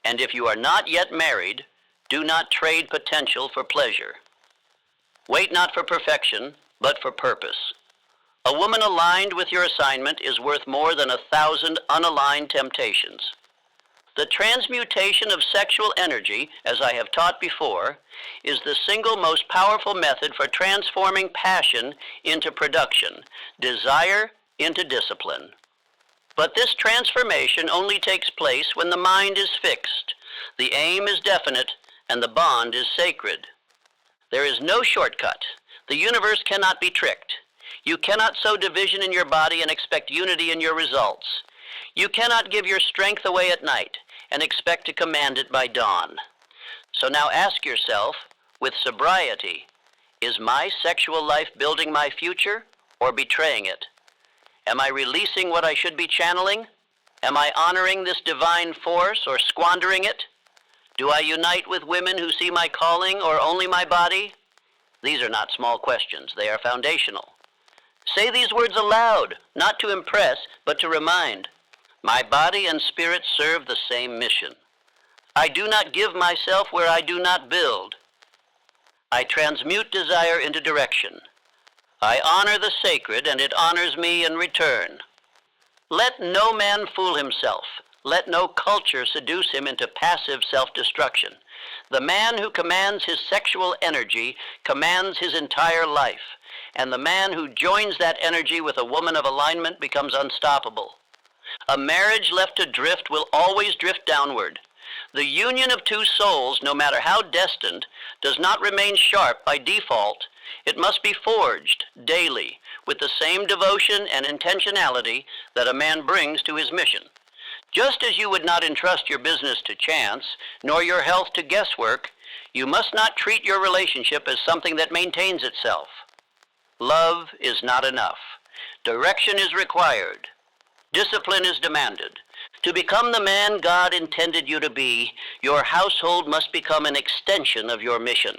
And if you are not yet married, do not trade potential for pleasure. Wait not for perfection, but for purpose. A woman aligned with your assignment is worth more than 1,000 unaligned temptations. The transmutation of sexual energy, as I have taught before, is the single most powerful method for transforming passion into production, desire into discipline. But this transformation only takes place when the mind is fixed, the aim is definite, and the bond is sacred. There is no shortcut. The universe cannot be tricked. You cannot sow division in your body and expect unity in your results. You cannot give your strength away at night and expect to command it by dawn. So now ask yourself, with sobriety, is my sexual life building my future or betraying it? Am I releasing what I should be channeling? Am I honoring this divine force or squandering it? Do I unite with women who see my calling or only my body? These are not small questions. They are foundational. Say these words aloud, not to impress, but to remind. My body and spirit serve the same mission. I do not give myself where I do not build. I transmute desire into direction. I honor the sacred, and it honors me in return. Let no man fool himself. Let no culture seduce him into passive self-destruction. The man who commands his sexual energy commands his entire life, and the man who joins that energy with a woman of alignment becomes unstoppable. A marriage left adrift will always drift downward. The union of two souls, no matter how destined, does not remain sharp by default. It must be forged daily with the same devotion and intentionality that a man brings to his mission. Just as you would not entrust your business to chance, nor your health to guesswork, you must not treat your relationship as something that maintains itself. Love is not enough. Direction is required. Discipline is demanded. To become the man God intended you to be, your household must become an extension of your mission.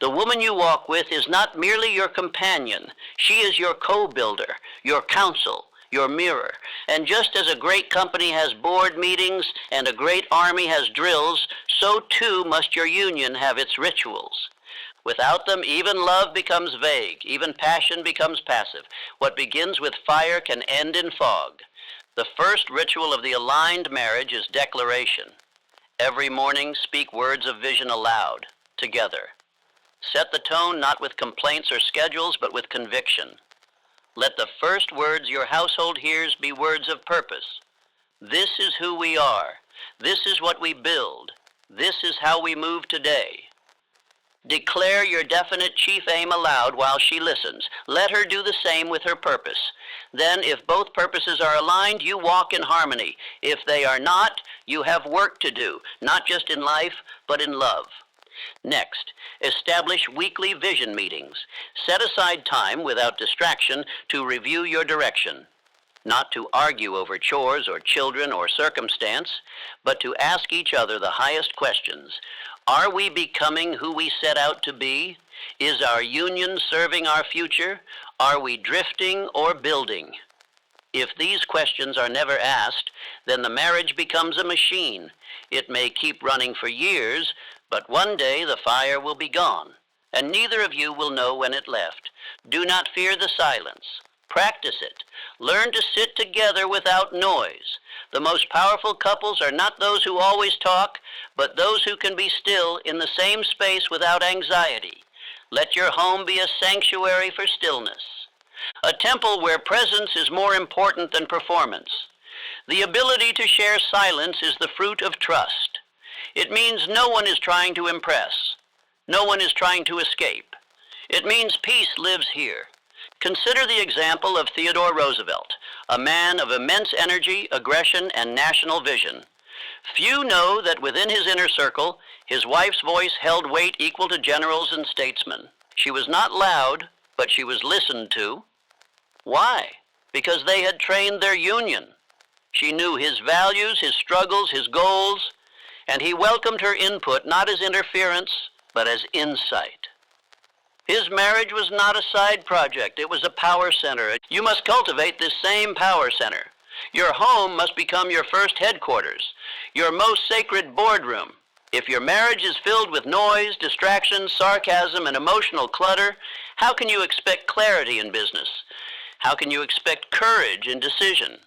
The woman you walk with is not merely your companion. She is your co-builder, your counsel, your mirror. And just as a great company has board meetings and a great army has drills, so too must your union have its rituals. Without them, even love becomes vague, even passion becomes passive. What begins with fire can end in fog. The first ritual of the aligned marriage is declaration. Every morning, speak words of vision aloud, together. Set the tone not with complaints or schedules, but with conviction. Let the first words your household hears be words of purpose. This is who we are. This is what we build. This is how we move today. Declare your definite chief aim aloud while she listens. Let her do the same with her purpose. Then, if both purposes are aligned, you walk in harmony. If they are not, you have work to do, not just in life, but in love. Next, establish weekly vision meetings. Set aside time without distraction to review your direction. Not to argue over chores or children or circumstance, but to ask each other the highest questions. Are we becoming who we set out to be? Is our union serving our future? Are we drifting or building? If these questions are never asked, then the marriage becomes a machine. It may keep running for years, but one day the fire will be gone, and neither of you will know when it left. Do not fear the silence. Practice it. Learn to sit together without noise. The most powerful couples are not those who always talk, but those who can be still in the same space without anxiety. Let your home be a sanctuary for stillness, a temple where presence is more important than performance. The ability to share silence is the fruit of trust. It means no one is trying to impress. No one is trying to escape. It means peace lives here. Consider the example of Theodore Roosevelt, a man of immense energy, aggression, and national vision. Few know that within his inner circle, his wife's voice held weight equal to generals and statesmen. She was not loud, but she was listened to. Why? Because they had trained their union. She knew his values, his struggles, his goals, and he welcomed her input not as interference, but as insight. His marriage was not a side project, it was a power center. You must cultivate this same power center. Your home must become your first headquarters, your most sacred boardroom. If your marriage is filled with noise, distractions, sarcasm, and emotional clutter, how can you expect clarity in business? How can you expect courage in decision?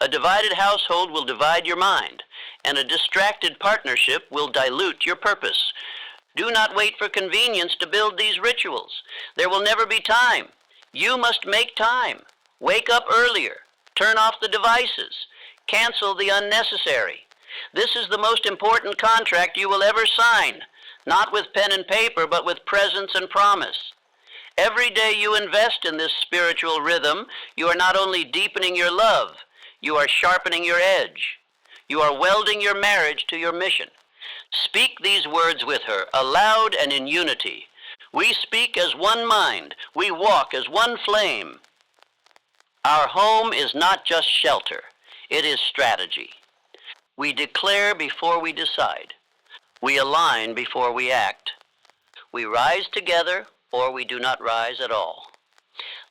A divided household will divide your mind, and a distracted partnership will dilute your purpose. Do not wait for convenience to build these rituals. There will never be time. You must make time. Wake up earlier. Turn off the devices. Cancel the unnecessary. This is the most important contract you will ever sign, not with pen and paper, but with presence and promise. Every day you invest in this spiritual rhythm, you are not only deepening your love, you are sharpening your edge. You are welding your marriage to your mission. Speak these words with her, aloud and in unity. We speak as one mind. We walk as one flame. Our home is not just shelter. It is strategy. We declare before we decide. We align before we act. We rise together. or we do not rise at all.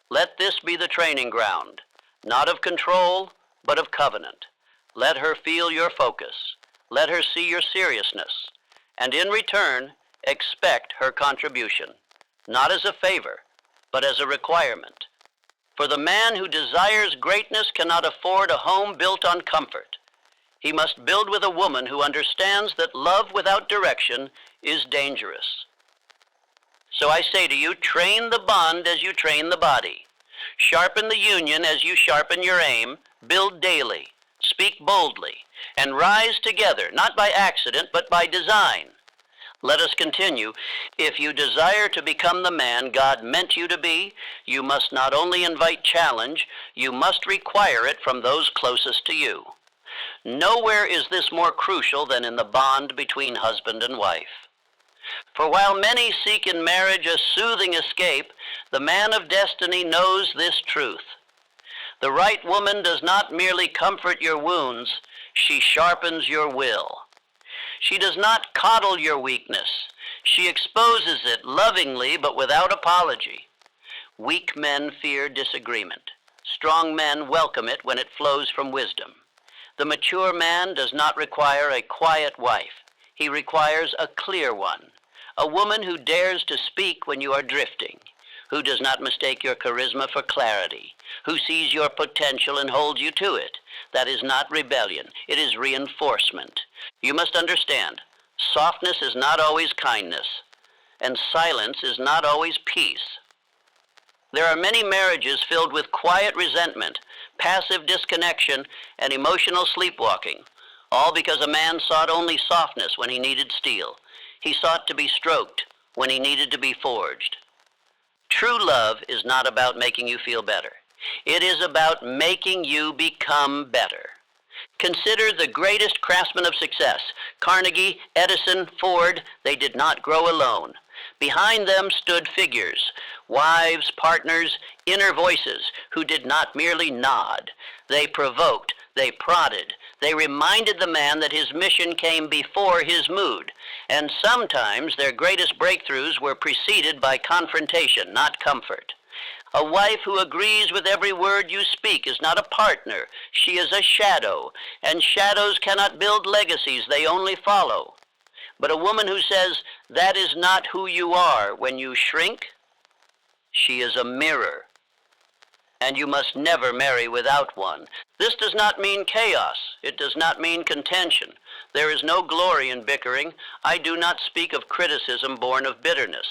Let this be the training ground, not of control, but of covenant. Let her feel your focus. Let her see your seriousness. And in return, expect her contribution, not as a favor, but as a requirement. For the man who desires greatness cannot afford a home built on comfort. He must build with a woman who understands that love without direction is dangerous. So I say to you, train the bond as you train the body. Sharpen the union as you sharpen your aim. Build daily. Speak boldly. And rise together, not by accident, but by design. Let us continue. If you desire to become the man God meant you to be, you must not only invite challenge, you must require it from those closest to you. Nowhere is this more crucial than in the bond between husband and wife. For while many seek in marriage a soothing escape, the man of destiny knows this truth. The right woman does not merely comfort your wounds, she sharpens your will. She does not coddle your weakness. She exposes it lovingly but without apology. Weak men fear disagreement. Strong men welcome it when it flows from wisdom. The mature man does not require a quiet wife. He requires a clear one, a woman who dares to speak when you are drifting, who does not mistake your charisma for clarity, who sees your potential and holds you to it. That is not rebellion. It is reinforcement. You must understand, softness is not always kindness, and silence is not always peace. There are many marriages filled with quiet resentment, passive disconnection, and emotional sleepwalking, all because a man sought only softness when he needed steel. He sought to be stroked when he needed to be forged. True love is not about making you feel better. It is about making you become better. Consider the greatest craftsmen of success, Carnegie, Edison, Ford. They did not grow alone. Behind them stood figures, wives, partners, inner voices who did not merely nod. They provoked, they prodded, they reminded the man that his mission came before his mood. And sometimes their greatest breakthroughs were preceded by confrontation, not comfort. A wife who agrees with every word you speak is not a partner. She is a shadow, and shadows cannot build legacies, they only follow. But a woman who says, that is not who you are, when you shrink, she is a mirror. And you must never marry without one. This does not mean chaos. It does not mean contention. There is no glory in bickering. I do not speak of criticism born of bitterness.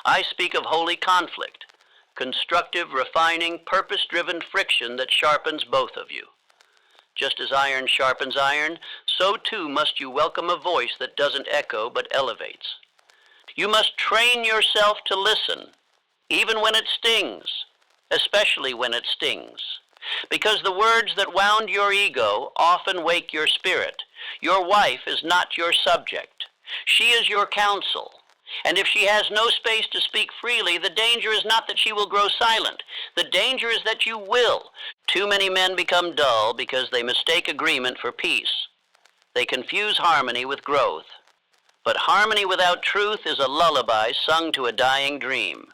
I speak of holy conflict. Constructive, refining, purpose-driven friction that sharpens both of you. Just as iron sharpens iron, so too must you welcome a voice that doesn't echo but elevates. You must train yourself to listen, even when it stings, especially when it stings. Because the words that wound your ego often wake your spirit. Your wife is not your subject. She is your counsel. And if she has no space to speak freely, the danger is not that she will grow silent. The danger is that you will. Too many men become dull because they mistake agreement for peace. They confuse harmony with growth. But harmony without truth is a lullaby sung to a dying dream.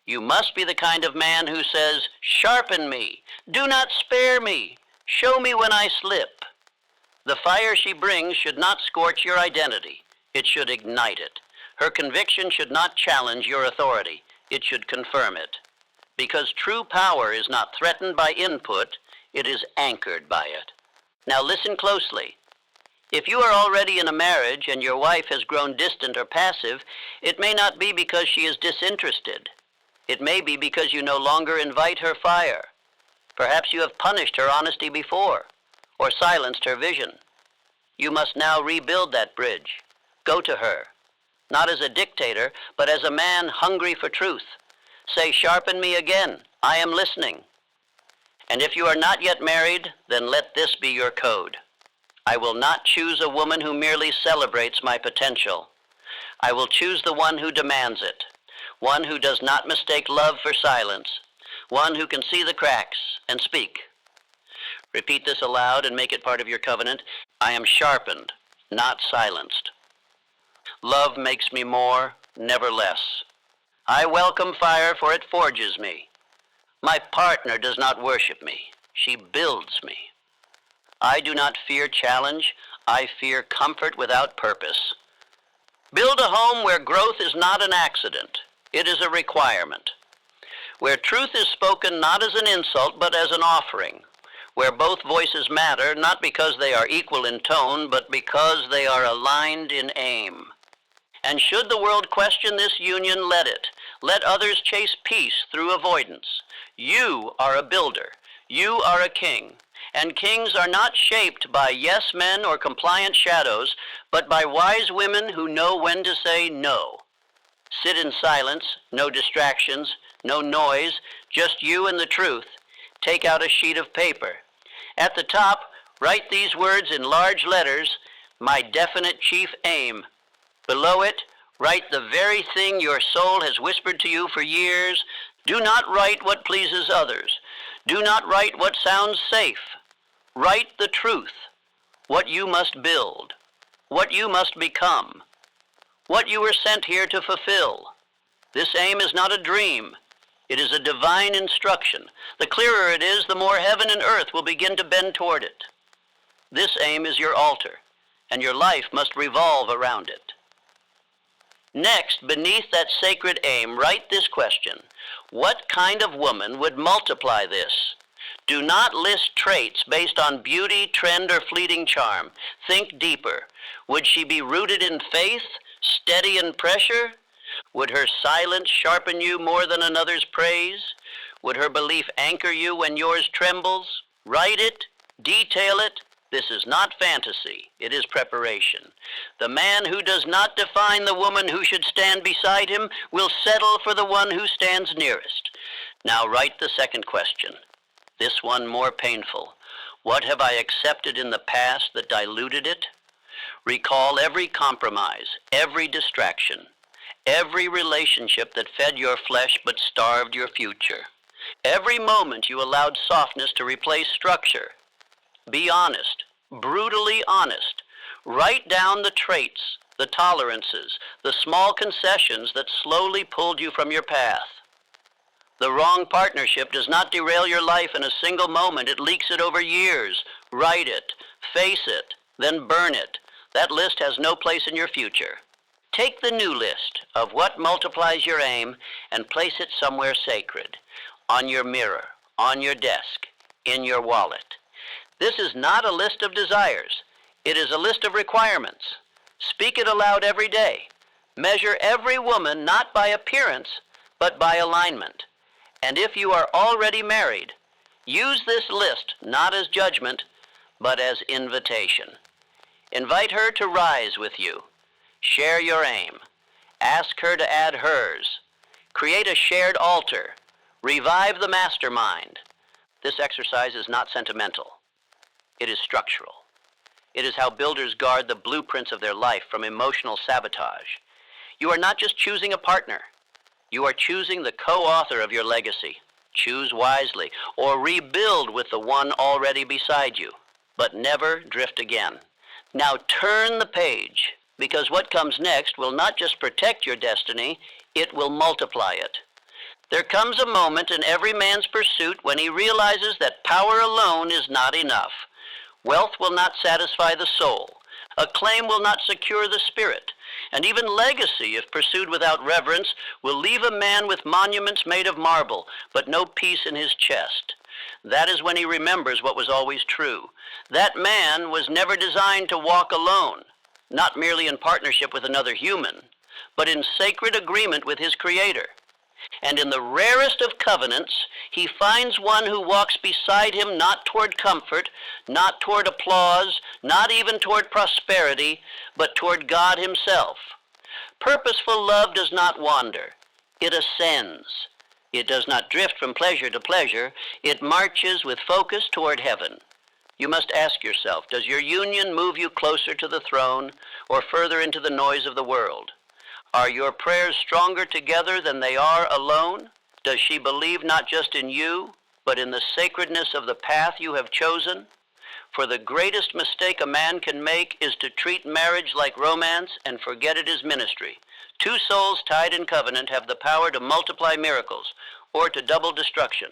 You must be the kind of man who says, sharpen me, do not spare me, show me when I slip. The fire she brings should not scorch your identity. It should ignite it. Her conviction should not challenge your authority. It should confirm it. Because true power is not threatened by input, it is anchored by it. Now listen closely. If you are already in a marriage and your wife has grown distant or passive, it may not be because she is disinterested. It may be because you no longer invite her fire. Perhaps you have punished her honesty before, or silenced her vision. You must now rebuild that bridge. Go to her. Not as a dictator, but as a man hungry for truth. Say, sharpen me again. I am listening. And if you are not yet married, then let this be your code. I will not choose a woman who merely celebrates my potential. I will choose the one who demands it. One who does not mistake love for silence. One who can see the cracks and speak. Repeat this aloud and make it part of your covenant. I am sharpened, not silenced. Love makes me more, never less. I welcome fire, for it forges me. My partner does not worship me. She builds me. I do not fear challenge. I fear comfort without purpose. Build a home where growth is not an accident. It is a requirement. Where truth is spoken not as an insult, but as an offering. Where both voices matter, not because they are equal in tone, but because they are aligned in aim. And should the world question this union, let it. Let others chase peace through avoidance. You are a builder. You are a king. And kings are not shaped by yes men or compliant shadows, but by wise women who know when to say no. Sit in silence, no distractions, no noise, just you and the truth. Take out a sheet of paper. At the top, write these words in large letters, my definite chief aim. Below it, write the very thing your soul has whispered to you for years. Do not write what pleases others. Do not write what sounds safe. Write the truth, what you must build, what you must become, what you were sent here to fulfill. This aim is not a dream. It is a divine instruction. The clearer it is, the more heaven and earth will begin to bend toward it. This aim is your altar, and your life must revolve around it. Next, beneath that sacred aim, write this question. What kind of woman would multiply this? Do not list traits based on beauty, trend, or fleeting charm. Think deeper. Would she be rooted in faith, steady in pressure? Would her silence sharpen you more than another's praise? Would her belief anchor you when yours trembles? Write it, detail it. This is not fantasy, it is preparation. The man who does not define the woman who should stand beside him will settle for the one who stands nearest. Now write the second question. This one more painful. What have I accepted in the past that diluted it? Recall every compromise, every distraction, every relationship that fed your flesh but starved your future. Every moment you allowed softness to replace structure. Be honest, brutally honest. Write down the traits, the tolerances, the small concessions that slowly pulled you from your path. The wrong partnership does not derail your life in a single moment. It leaks it over years. Write it, face it, then burn it. That list has no place in your future. Take the new list of what multiplies your aim and place it somewhere sacred. On your mirror, on your desk, in your wallet. This is not a list of desires. It is a list of requirements. Speak it aloud every day. Measure every woman not by appearance, but by alignment. And if you are already married, use this list not as judgment, but as invitation. Invite her to rise with you. Share your aim. Ask her to add hers. Create a shared altar. Revive the mastermind. This exercise is not sentimental. It is structural. It is how builders guard the blueprints of their life from emotional sabotage. You are not just choosing a partner. You are choosing the co-author of your legacy. Choose wisely, or rebuild with the one already beside you, but never drift again. Now turn the page, because what comes next will not just protect your destiny, it will multiply it. There comes a moment in every man's pursuit when he realizes that power alone is not enough. Wealth will not satisfy the soul. Acclaim will not secure the spirit. And even legacy, if pursued without reverence, will leave a man with monuments made of marble, but no peace in his chest. That is when he remembers what was always true. That man was never designed to walk alone, not merely in partnership with another human, but in sacred agreement with his Creator. And in the rarest of covenants, he finds one who walks beside him not toward comfort, not toward applause, not even toward prosperity, but toward God himself. Purposeful love does not wander. It ascends. It does not drift from pleasure to pleasure. It marches with focus toward heaven. You must ask yourself, does your union move you closer to the throne or further into the noise of the world? Are your prayers stronger together than they are alone? Does she believe not just in you, but in the sacredness of the path you have chosen? For the greatest mistake a man can make is to treat marriage like romance and forget it is ministry. Two souls tied in covenant have the power to multiply miracles or to double destruction.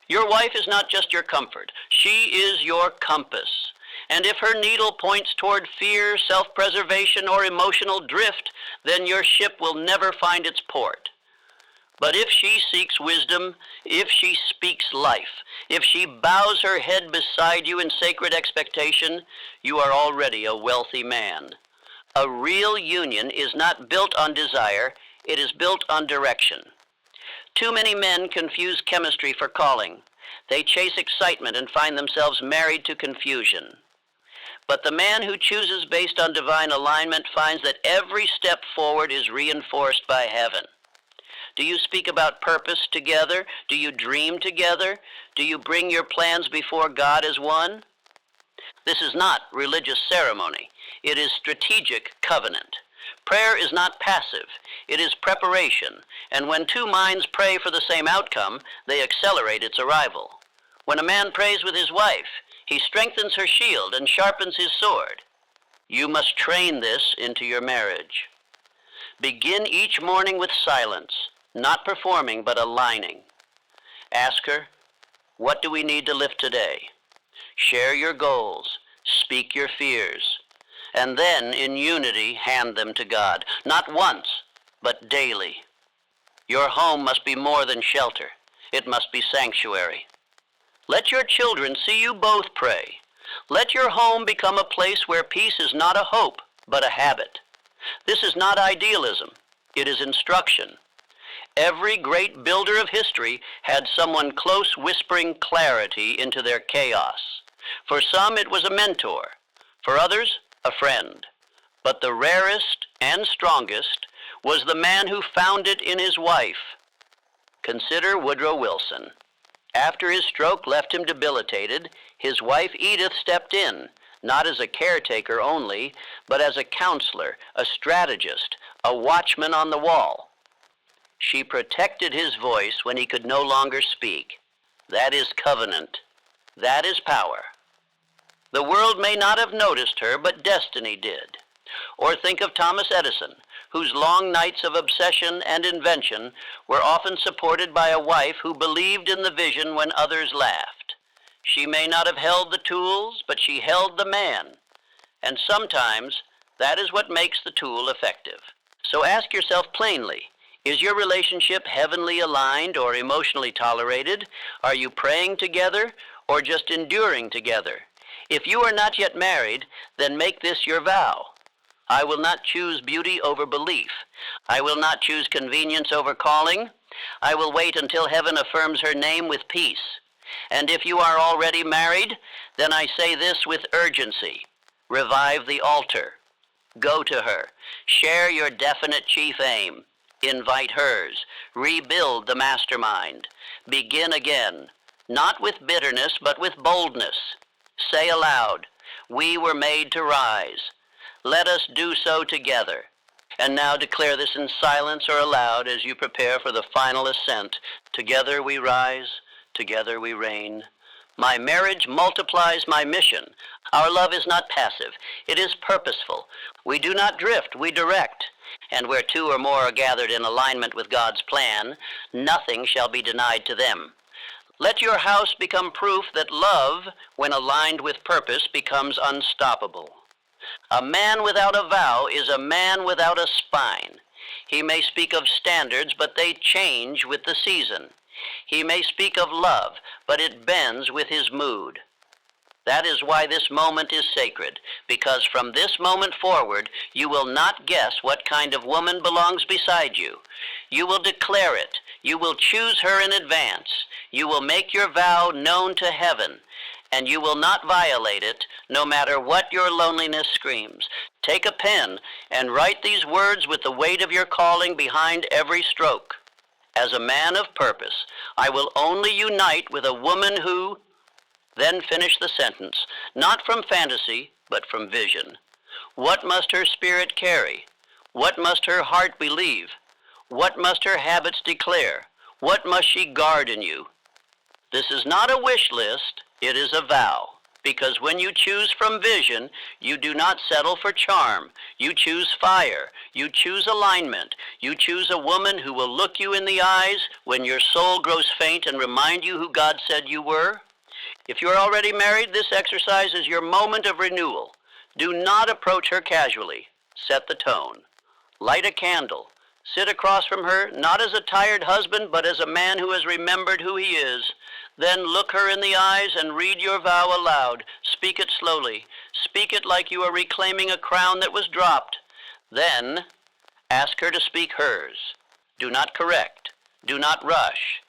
Your wife is not just your comfort. She is your compass. And if her needle points toward fear, self-preservation, or emotional drift, then your ship will never find its port. But if she seeks wisdom, if she speaks life, if she bows her head beside you in sacred expectation, you are already a wealthy man. A real union is not built on desire, it is built on direction. Too many men confuse chemistry for calling. They chase excitement and find themselves married to confusion. But the man who chooses based on divine alignment finds that every step forward is reinforced by heaven. Do you speak about purpose together? Do you dream together? Do you bring your plans before God as one? This is not religious ceremony. It is strategic covenant. Prayer is not passive. It is preparation. And when two minds pray for the same outcome, they accelerate its arrival. When a man prays with his wife, he strengthens her shield and sharpens his sword. You must train this into your marriage. Begin each morning with silence, not performing but aligning. Ask her, what do we need to lift today? Share your goals, speak your fears, and then in unity hand them to God, not once, but daily. Your home must be more than shelter. It must be sanctuary. Let your children see you both pray. Let your home become a place where peace is not a hope, but a habit. This is not idealism. It is instruction. Every great builder of history had someone close whispering clarity into their chaos. For some, it was a mentor. For others, a friend. But the rarest and strongest was the man who found it in his wife. Consider Woodrow Wilson. After his stroke left him debilitated, his wife Edith stepped in, not as a caretaker only, but as a counselor, a strategist, a watchman on the wall. She protected his voice when he could no longer speak. That is covenant. That is power. The world may not have noticed her, but destiny did. Or think of Thomas Edison, whose long nights of obsession and invention were often supported by a wife who believed in the vision when others laughed. She may not have held the tools, but she held the man. And sometimes that is what makes the tool effective. So ask yourself plainly, is your relationship heavenly aligned or emotionally tolerated? Are you praying together or just enduring together? If you are not yet married, then make this your vow. I will not choose beauty over belief. I will not choose convenience over calling. I will wait until heaven affirms her name with peace. And if you are already married, then I say this with urgency. Revive the altar. Go to her. Share your definite chief aim. Invite hers. Rebuild the mastermind. Begin again. Not with bitterness, but with boldness. Say aloud, we were made to rise. Let us do so together. And now declare this in silence or aloud as you prepare for the final ascent. Together we rise, together we reign. My marriage multiplies my mission. Our love is not passive, it is purposeful. We do not drift, we direct. And where two or more are gathered in alignment with God's plan, nothing shall be denied to them. Let your house become proof that love, when aligned with purpose, becomes unstoppable. A man without a vow is a man without a spine. He may speak of standards, but they change with the season. He may speak of love, but it bends with his mood. That is why this moment is sacred, because from this moment forward, you will not guess what kind of woman belongs beside you. You will declare it. You will choose her in advance. You will make your vow known to heaven, and you will not violate it, no matter what your loneliness screams. Take a pen and write these words with the weight of your calling behind every stroke. As a man of purpose, I will only unite with a woman who... Then finish the sentence, not from fantasy, but from vision. What must her spirit carry? What must her heart believe? What must her habits declare? What must she guard in you? This is not a wish list, it is a vow. Because when you choose from vision, you do not settle for charm. You choose fire. You choose alignment. You choose a woman who will look you in the eyes when your soul grows faint and remind you who God said you were. If you are already married, this exercise is your moment of renewal. Do not approach her casually. Set the tone. Light a candle. Sit across from her, not as a tired husband, but as a man who has remembered who he is. Then look her in the eyes and read your vow aloud. Speak it slowly. Speak it like you are reclaiming a crown that was dropped. Then ask her to speak hers. Do not correct. Do not rush.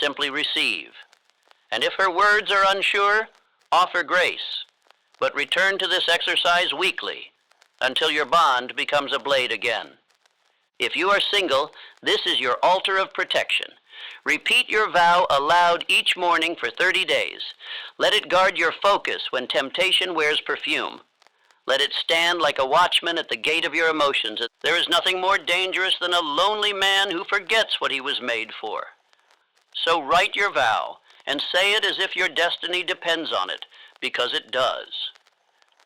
Simply receive. And if her words are unsure, offer grace. But return to this exercise weekly until your bond becomes a blade again. If you are single, this is your altar of protection. Repeat your vow aloud each morning for 30 days. Let it guard your focus when temptation wears perfume. Let it stand like a watchman at the gate of your emotions. There is nothing more dangerous than a lonely man who forgets what he was made for. So write your vow and say it as if your destiny depends on it, because it does.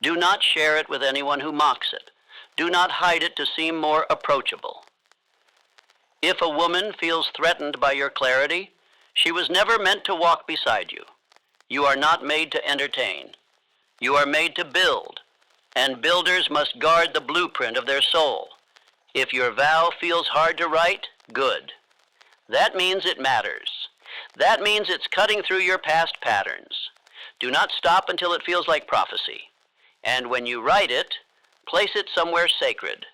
Do not share it with anyone who mocks it. Do not hide it to seem more approachable. If a woman feels threatened by your clarity, she was never meant to walk beside you. You are not made to entertain. You are made to build, and builders must guard the blueprint of their soul. If your vow feels hard to write, good. That means it matters. That means it's cutting through your past patterns. Do not stop until it feels like prophecy. And when you write it, place it somewhere sacred.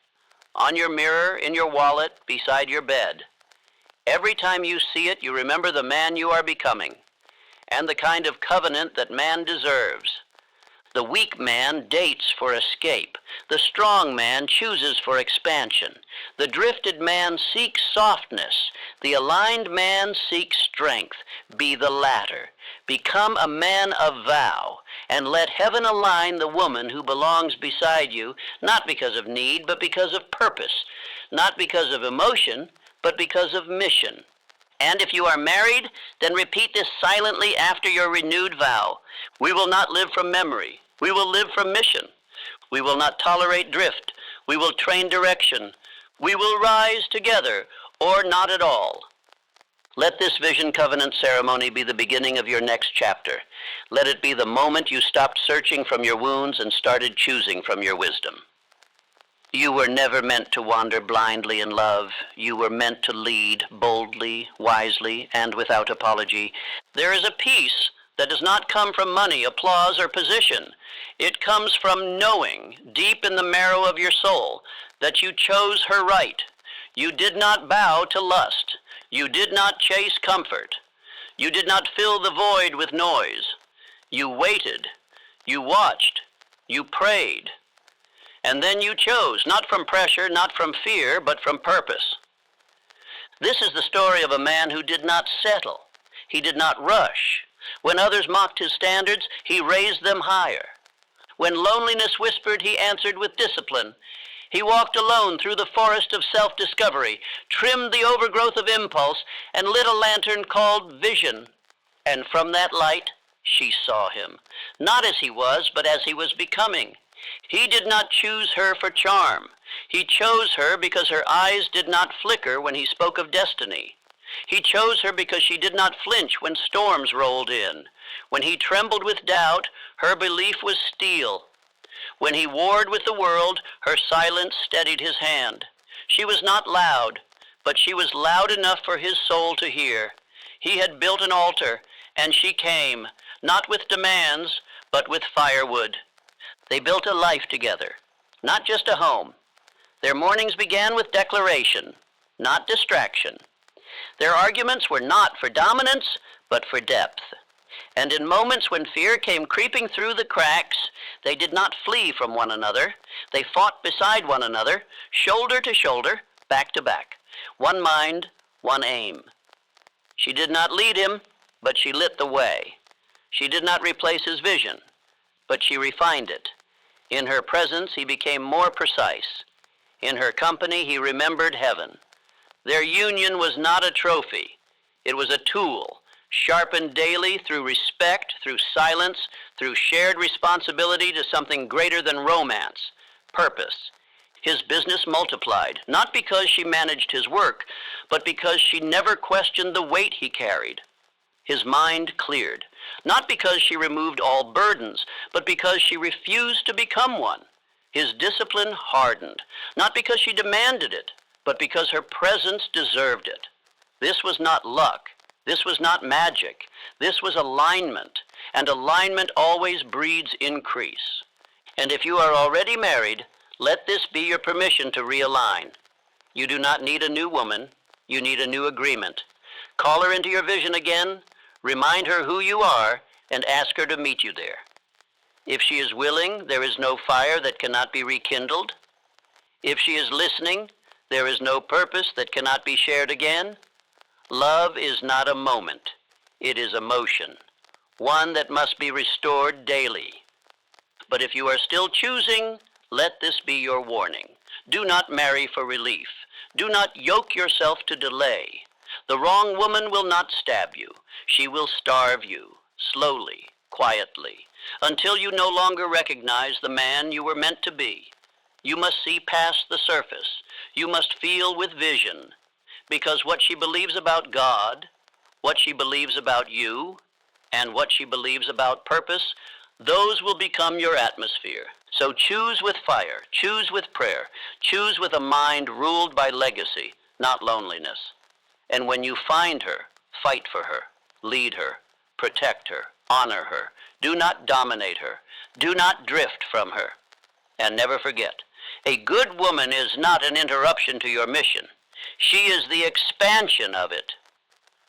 On your mirror, in your wallet, beside your bed. Every time you see it, you remember the man you are becoming, and the kind of covenant that man deserves. The weak man dates for escape. The strong man chooses for expansion. The drifted man seeks softness. The aligned man seeks strength. Be the latter. Become a man of vow, and let heaven align the woman who belongs beside you, not because of need, but because of purpose, not because of emotion, but because of mission. And if you are married, then repeat this silently after your renewed vow. We will not live from memory. We will live from mission. We will not tolerate drift. We will train direction. We will rise together, or not at all. Let this vision covenant ceremony be the beginning of your next chapter. Let it be the moment you stopped searching from your wounds and started choosing from your wisdom. You were never meant to wander blindly in love. You were meant to lead boldly, wisely, and without apology. There is a peace that does not come from money, applause, or position. It comes from knowing, deep in the marrow of your soul, that you chose her right. You did not bow to lust. You did not chase comfort. You did not fill the void with noise. You waited. You watched. You prayed. And then you chose, not from pressure, not from fear, but from purpose. This is the story of a man who did not settle. He did not rush. When others mocked his standards, he raised them higher. When loneliness whispered, he answered with discipline. He walked alone through the forest of self-discovery, trimmed the overgrowth of impulse, and lit a lantern called vision. And from that light, she saw him, not as he was, but as he was becoming. He did not choose her for charm. He chose her because her eyes did not flicker when he spoke of destiny. He chose her because she did not flinch when storms rolled in. When he trembled with doubt, her belief was steel. When he warred with the world, her silence steadied his hand. She was not loud, but she was loud enough for his soul to hear. He had built an altar, and she came, not with demands, but with firewood. They built a life together, not just a home. Their mornings began with declaration, not distraction. Their arguments were not for dominance, but for depth. And in moments when fear came creeping through the cracks, they did not flee from one another. They fought beside one another, shoulder to shoulder, back to back. One mind, one aim. She did not lead him, but she lit the way. She did not replace his vision, but she refined it. In her presence, he became more precise. In her company, he remembered heaven. Their union was not a trophy. It was a tool, sharpened daily through respect, through silence, through shared responsibility to something greater than romance, purpose. His business multiplied, not because she managed his work, but because she never questioned the weight he carried. His mind cleared, not because she removed all burdens, but because she refused to become one. His discipline hardened, not because she demanded it, but because her presence deserved it. This was not luck. This was not magic. This was alignment, and alignment always breeds increase. And if you are already married, let this be your permission to realign. You do not need a new woman. You need a new agreement. Call her into your vision again, remind her who you are, and ask her to meet you there. If she is willing, there is no fire that cannot be rekindled. If she is listening, there is no purpose that cannot be shared again. Love is not a moment. It is a motion, one that must be restored daily. But if you are still choosing, let this be your warning. Do not marry for relief. Do not yoke yourself to delay. The wrong woman will not stab you. She will starve you, slowly, quietly, until you no longer recognize the man you were meant to be. You must see past the surface. You must feel with vision, because what she believes about God, what she believes about you, and what she believes about purpose, those will become your atmosphere. So choose with fire, choose with prayer, choose with a mind ruled by legacy, not loneliness. And when you find her, fight for her, lead her, protect her, honor her. Do not dominate her. Do not drift from her. And never forget, a good woman is not an interruption to your mission. She is the expansion of it.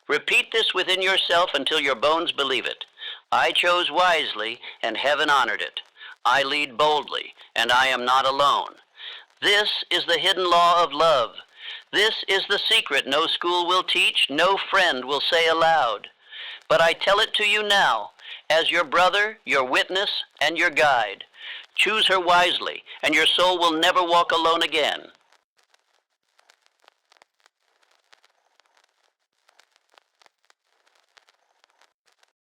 Repeat this within yourself until your bones believe it. I chose wisely, and heaven honored it. I lead boldly, and I am not alone. This is the hidden law of love. This is the secret no school will teach, no friend will say aloud. But I tell it to you now, as your brother, your witness, and your guide. Choose her wisely, and your soul will never walk alone again.